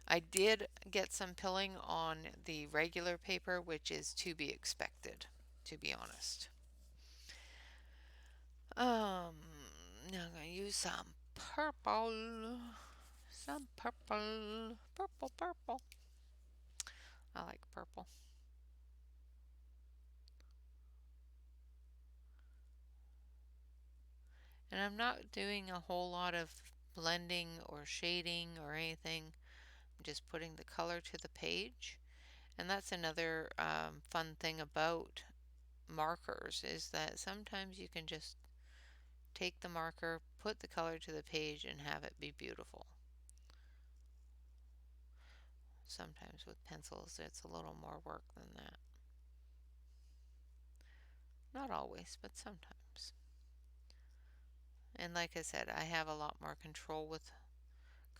I did get some pilling on the regular paper, which is to be expected, to be honest. Now I'm going to use some purple. Some purple. Purple, purple. I like purple. And I'm not doing a whole lot of blending or shading or anything. I'm just putting the color to the page. And that's another fun thing about markers, is that sometimes you can just take the marker, put the color to the page, and have it be beautiful. Sometimes with pencils it's a little more work than that. Not always, but sometimes. And like I said, I have a lot more control with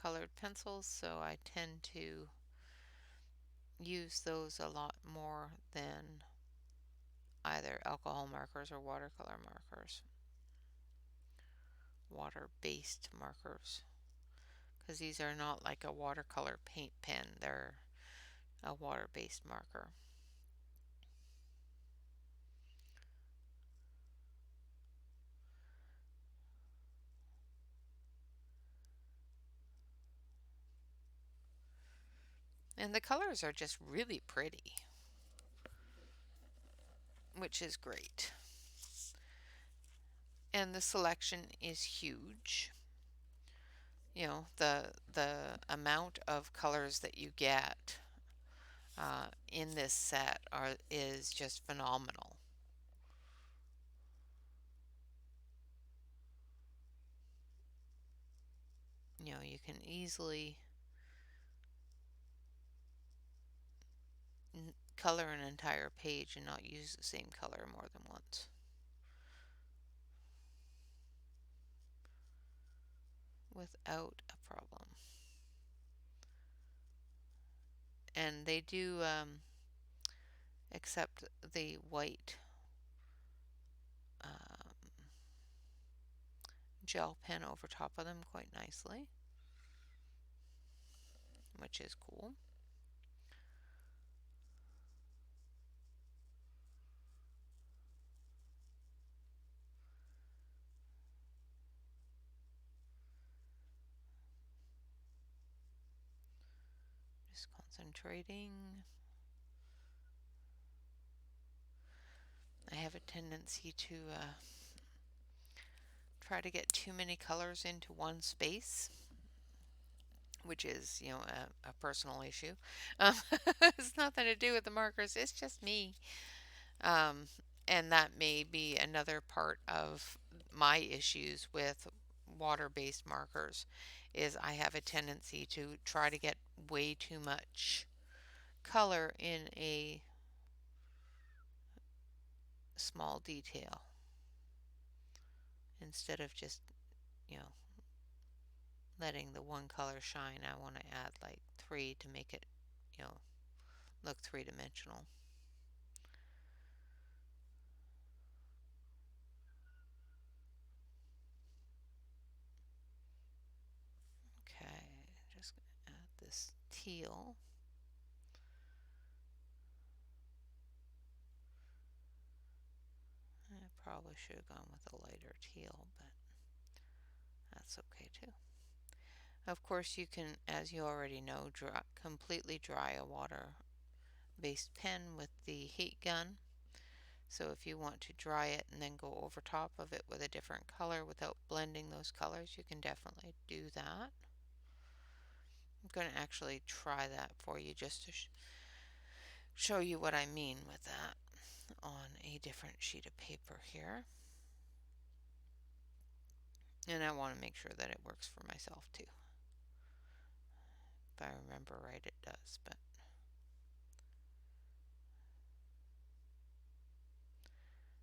colored pencils, so I tend to use those a lot more than either alcohol markers or watercolor markers. Water-based markers. Because these are not like a watercolor paint pen, they're a water-based marker. And the colors are just really pretty, which is great. And the selection is huge. You know, the amount of colors that you get in this set is just phenomenal. You know, you can easily color an entire page and not use the same color more than once. Without a problem. And they do accept the white gel pen over top of them quite nicely, which is cool. Just concentrating. I have a tendency to try to get too many colors into one space, which is, you know, a personal issue. It's nothing to do with the markers, it's just me. And that may be another part of my issues with water-based markers, is I have a tendency to try to get way too much color in a small detail instead of just, you know, letting the one color shine. I want to add like 3 to make it, you know, look three-dimensional. Okay, just gonna add this teal. I probably should have gone with a lighter teal, but that's okay too. Of course, you can, as you already know, completely dry a water-based pen with the heat gun. So if you want to dry it and then go over top of it with a different color without blending those colors, you can definitely do that. I'm going to actually try that for you just to show you what I mean with that on a different sheet of paper here. And I want to make sure that it works for myself too. If I remember right, it does, but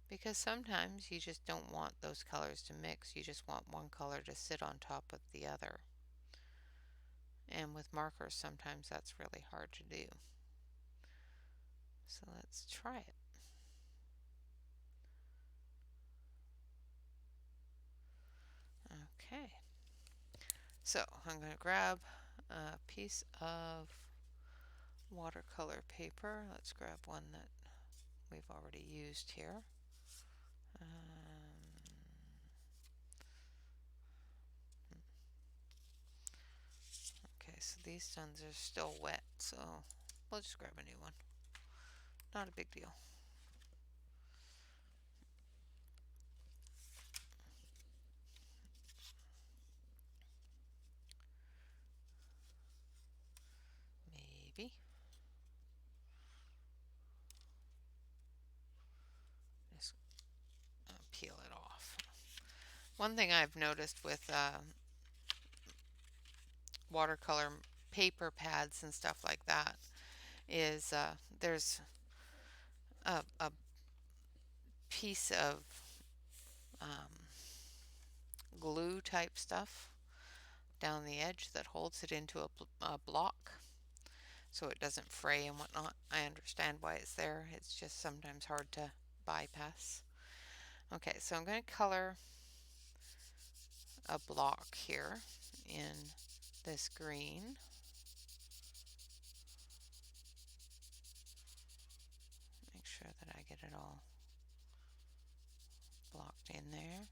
because sometimes you just don't want those colors to mix. You just want one color to sit on top of the other. And with markers, sometimes that's really hard to do. So let's try it. Okay. So I'm going to grab a piece of watercolor paper. Let's grab one that we've already used here. Okay, so these stones are still wet, so we'll just grab a new one. Not a big deal. Maybe. Just peel it off. One thing I've noticed with watercolor paper pads and stuff like that is there's a piece of glue type stuff down the edge that holds it into a block so it doesn't fray and whatnot. I understand why it's there. It's just sometimes hard to bypass. Okay, so I'm going to color a block here in this green. Make sure that I get it all blocked in there.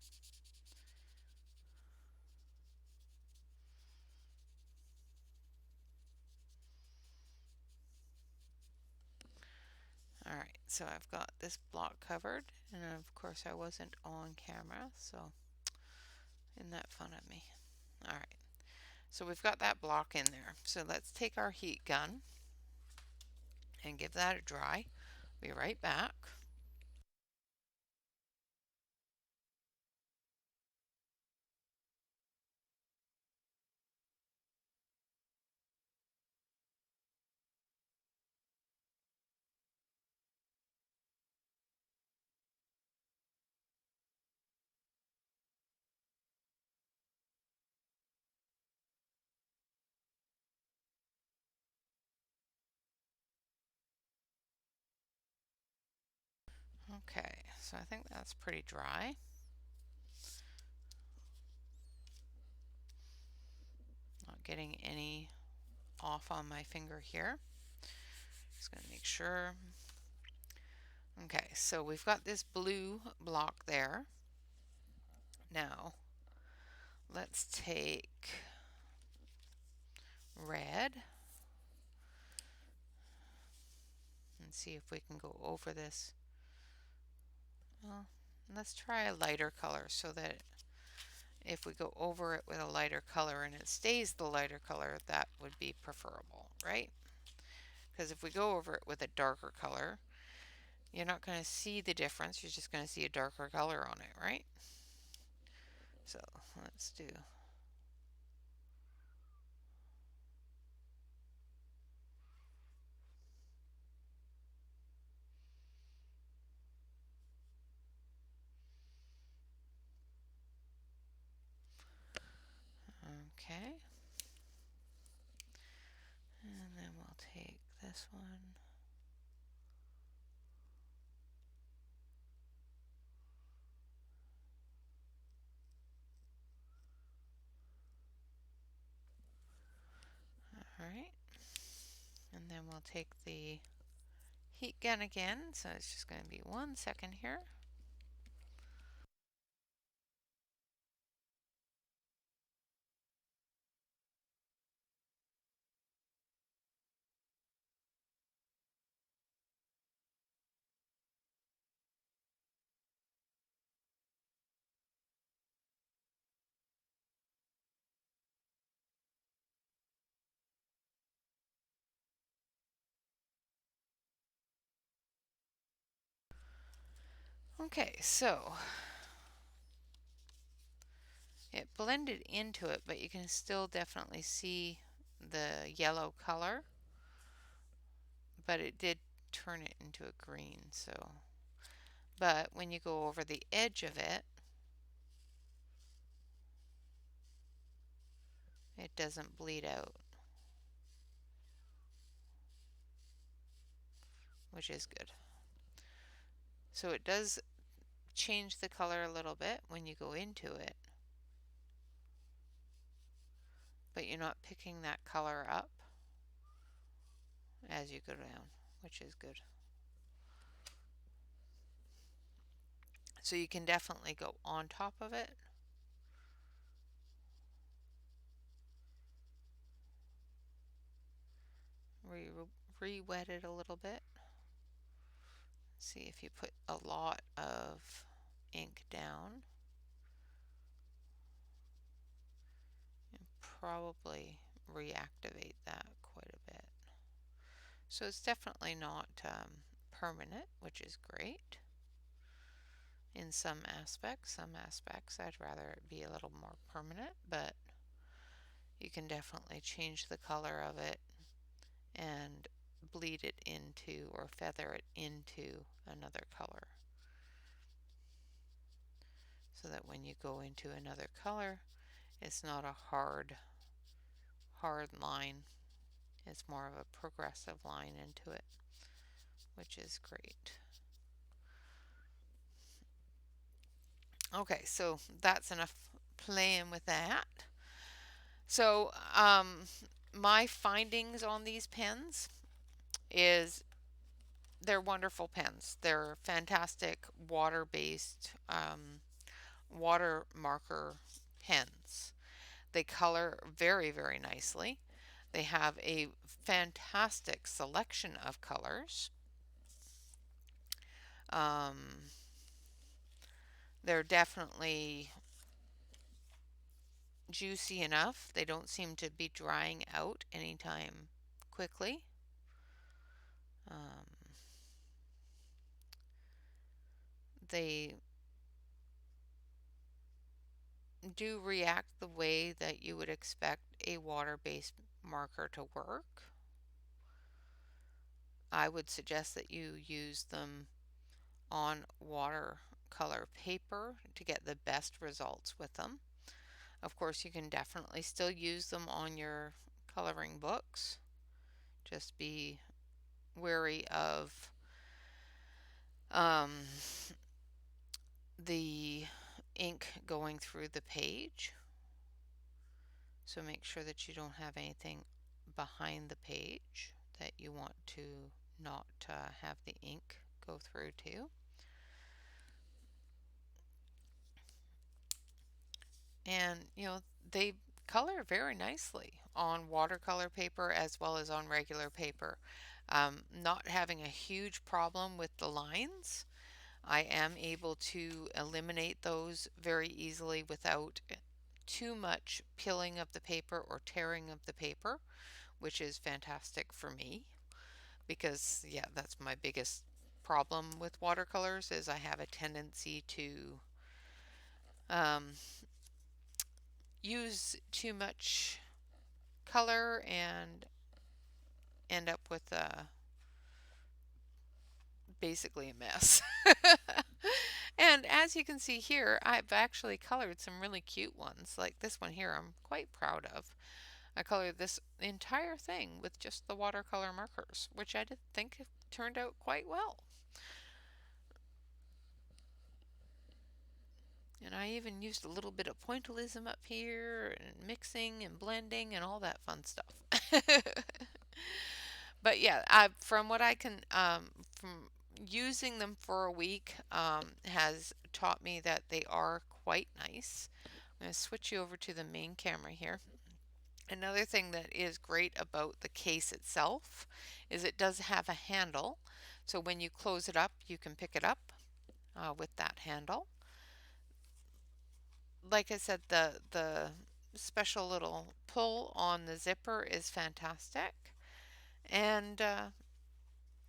Alright, so I've got this block covered, and of course I wasn't on camera, so isn't that fun of me? Alright, so we've got that block in there. So let's take our heat gun and give that a dry. Be right back. Okay, so I think that's pretty dry. Not getting any off on my finger here. Just going to make sure. Okay, so we've got this blue block there. Now, let's take red and see if we can go over this. Well, let's try a lighter color so that if we go over it with a lighter color and it stays the lighter color, that would be preferable, right? Because if we go over it with a darker color, you're not going to see the difference. You're just going to see a darker color on it, right? So let's do. Okay. And then we'll take this one. All right. And then we'll take the heat gun again. So it's just going to be 1 second here. Okay, so it blended into it, but you can still definitely see the yellow color, but it did turn it into a green. So, but when you go over the edge of it, it doesn't bleed out, which is good. So it does change the color a little bit when you go into it, but you're not picking that color up as you go down, which is good. So you can definitely go on top of it. Re-wet it a little bit. See if you put a lot of ink down. And probably reactivate that quite a bit. So it's definitely not permanent, which is great. In some aspects, I'd rather it be a little more permanent, but you can definitely change the color of it and bleed it into or feather it into another color, so that when you go into another color, it's not a hard line. It's more of a progressive line into it, which is great. Okay, so that's enough playing with that. So my findings on these pens is they're wonderful pens. They're fantastic water-based water marker pens. They color very, very nicely. They have a fantastic selection of colors. They're definitely juicy enough. They don't seem to be drying out anytime quickly. They do react the way that you would expect a water-based marker to work. I would suggest that you use them on watercolor paper to get the best results with them. Of course, you can definitely still use them on your coloring books. Just be wary of the ink going through the page. So make sure that you don't have anything behind the page that you want to not have the ink go through to. And they color very nicely on watercolor paper as well as on regular paper. Not having a huge problem with the lines. I am able to eliminate those very easily without too much peeling of the paper or tearing of the paper, which is fantastic for me because, yeah, that's my biggest problem with watercolors is I have a tendency to use too much color and end up with basically a mess. And as you can see here, I've actually colored some really cute ones. Like this one here, I'm quite proud of. I colored this entire thing with just the watercolor markers, which I did think turned out quite well. And I even used a little bit of pointillism up here, and mixing and blending and all that fun stuff. But yeah, from what I can, from using them for a week, has taught me that they are quite nice. I'm going to switch you over to the main camera here. Another thing that is great about the case itself is it does have a handle. So when you close it up, you can pick it up with that handle. Like I said, the special little pull on the zipper is fantastic. And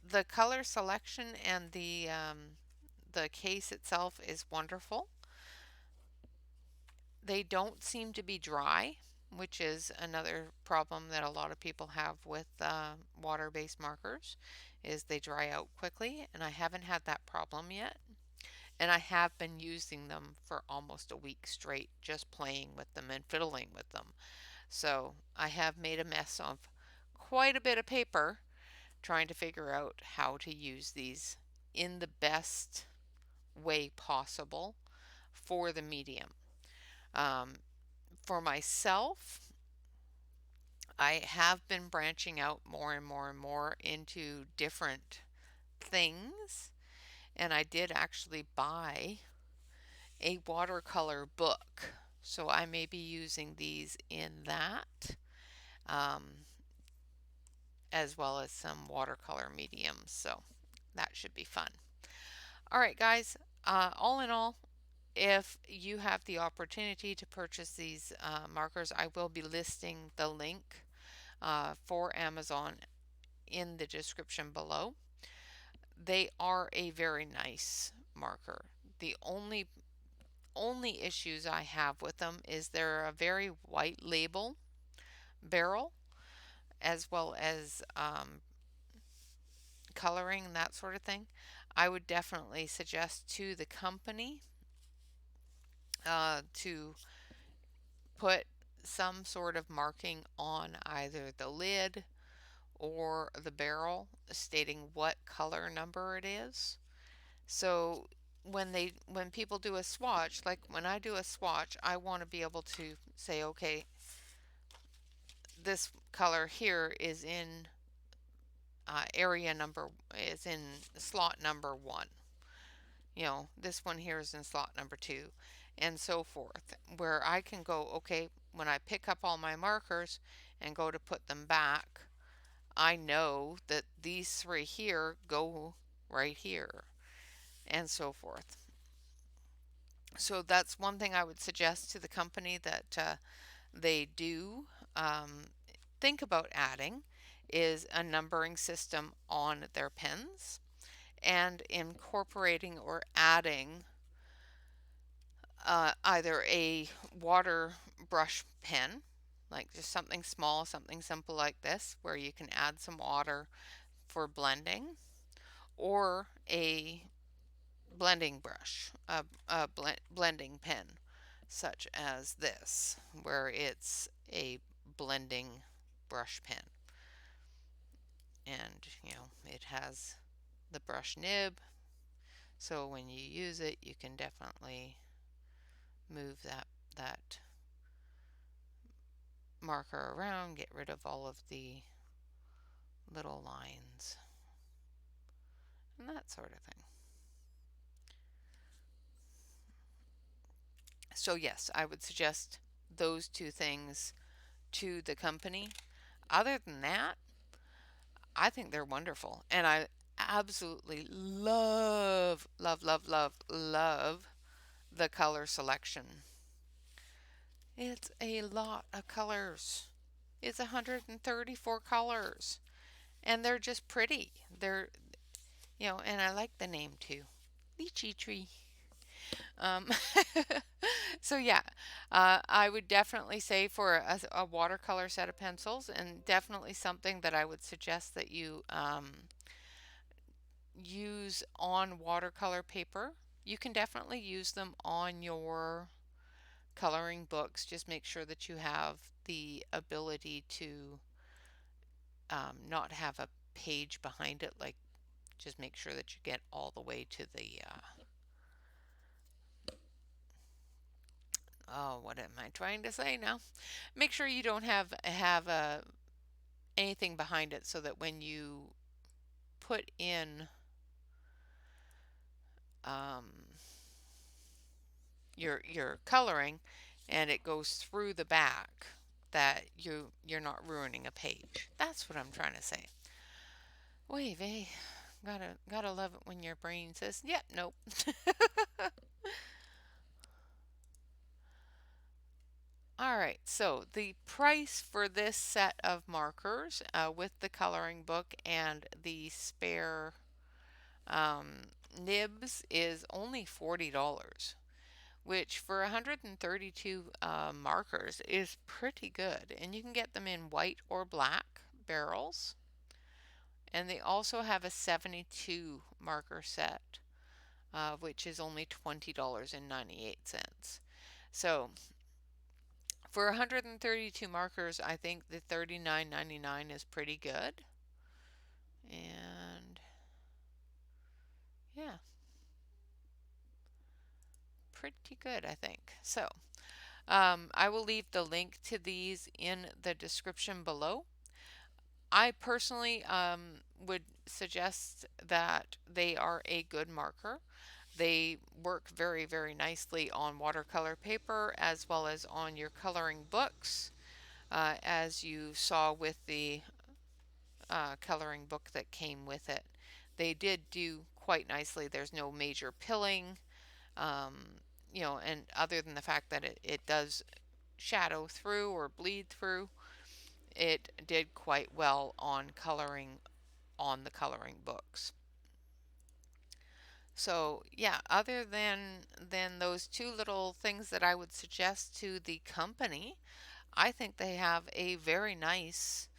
the color selection and The case itself is wonderful. They don't seem to be dry, which is another problem that a lot of people have with water-based markers, is they dry out quickly, and I haven't had that problem yet. And I have been using them for almost a week straight, just playing with them and fiddling with them. So I have made a mess of quite a bit of paper trying to figure out how to use these in the best way possible for the medium. Um, for myself, I have been branching out more and more and more into different things, and I did actually buy a watercolor book. So I may be using these in that, um, as well as some watercolor mediums. So that should be fun. All right, guys, all in all, if you have the opportunity to purchase these markers, I will be listing the link for Amazon in the description below. They are a very nice marker. The only issues I have with them is they're a very white label barrel, as well as coloring and that sort of thing. I would definitely suggest to the company to put some sort of marking on either the lid or the barrel stating what color number it is. So when people do a swatch, like when I do a swatch, I want to be able to say, okay, this color here is in is in slot number 1. You know, this one here is in slot number 2, and so forth, where I can go, okay, when I pick up all my markers and go to put them back, I know that these 3 here go right here, and so forth. So that's one thing I would suggest to the company that they do think about adding, is a numbering system on their pens, and incorporating or adding either a water brush pen, like just something small, something simple like this, where you can add some water for blending, or a blending brush, a blending pen, such as this, where it's a blending brush pen. And, you know, it has the brush nib, so when you use it, you can definitely move that marker around, get rid of all of the little lines, and that sort of thing. So yes, I would suggest those 2 things to the company. Other than that, I think they're wonderful, and I absolutely love, love, love, love, love the color selection. It's a lot of colors. It's 134 colors, and they're just pretty. They're, you know, and I like the name too, Litchitree. Um, so yeah, I would definitely say for a watercolor set of pencils, and definitely something that I would suggest that you use on watercolor paper. You can definitely use them on your coloring books. Just make sure that you have the ability to not have a page behind it. Like, just make sure that you get all the way to the oh, what am I trying to say now? Make sure you don't have anything behind it, so that when you put in um, your coloring and it goes through the back, that you're not ruining a page. That's what I'm trying to say. Wait, vey, gotta love it when your brain says, "Yep, yeah, nope." All right, so the price for this set of markers with the coloring book and the spare nibs is only $40, which for 132 markers is pretty good. And you can get them in white or black barrels. And they also have a 72 marker set, which is only $20.98. So for 132 markers, I think the $39.99 is pretty good. And yeah, pretty good, I think. So I will leave the link to these in the description below. I personally would suggest that they are a good marker. They work very, very nicely on watercolor paper as well as on your coloring books, as you saw with the coloring book that came with it. They did do quite nicely. There's no major pilling, and other than the fact that it does shadow through or bleed through, it did quite well on coloring on the coloring books. So yeah, other than those two little things that I would suggest to the company, I think they have a very nice,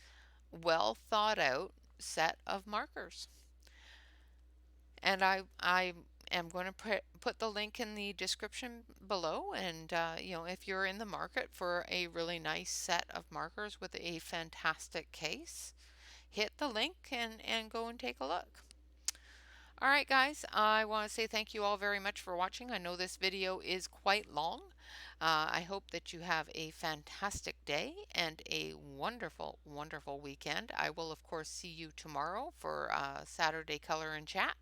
well thought out set of markers. And I am going to put the link in the description below. And if you're in the market for a really nice set of markers with a fantastic case, hit the link and go and take a look. All right, guys, I want to say thank you all very much for watching. I know this video is quite long. I hope that you have a fantastic day and a wonderful, wonderful weekend. I will, of course, see you tomorrow for Saturday Color and Chat.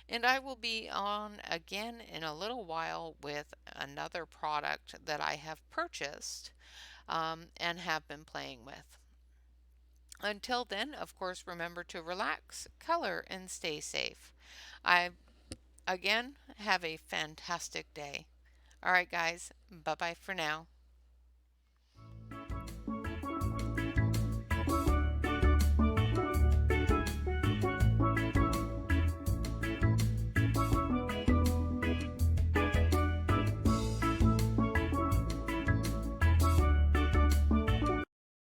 And I will be on again in a little while with another product that I have purchased and have been playing with. Until then, of course, remember to relax, color, and stay safe. I, again, have a fantastic day. All right, guys, bye-bye for now.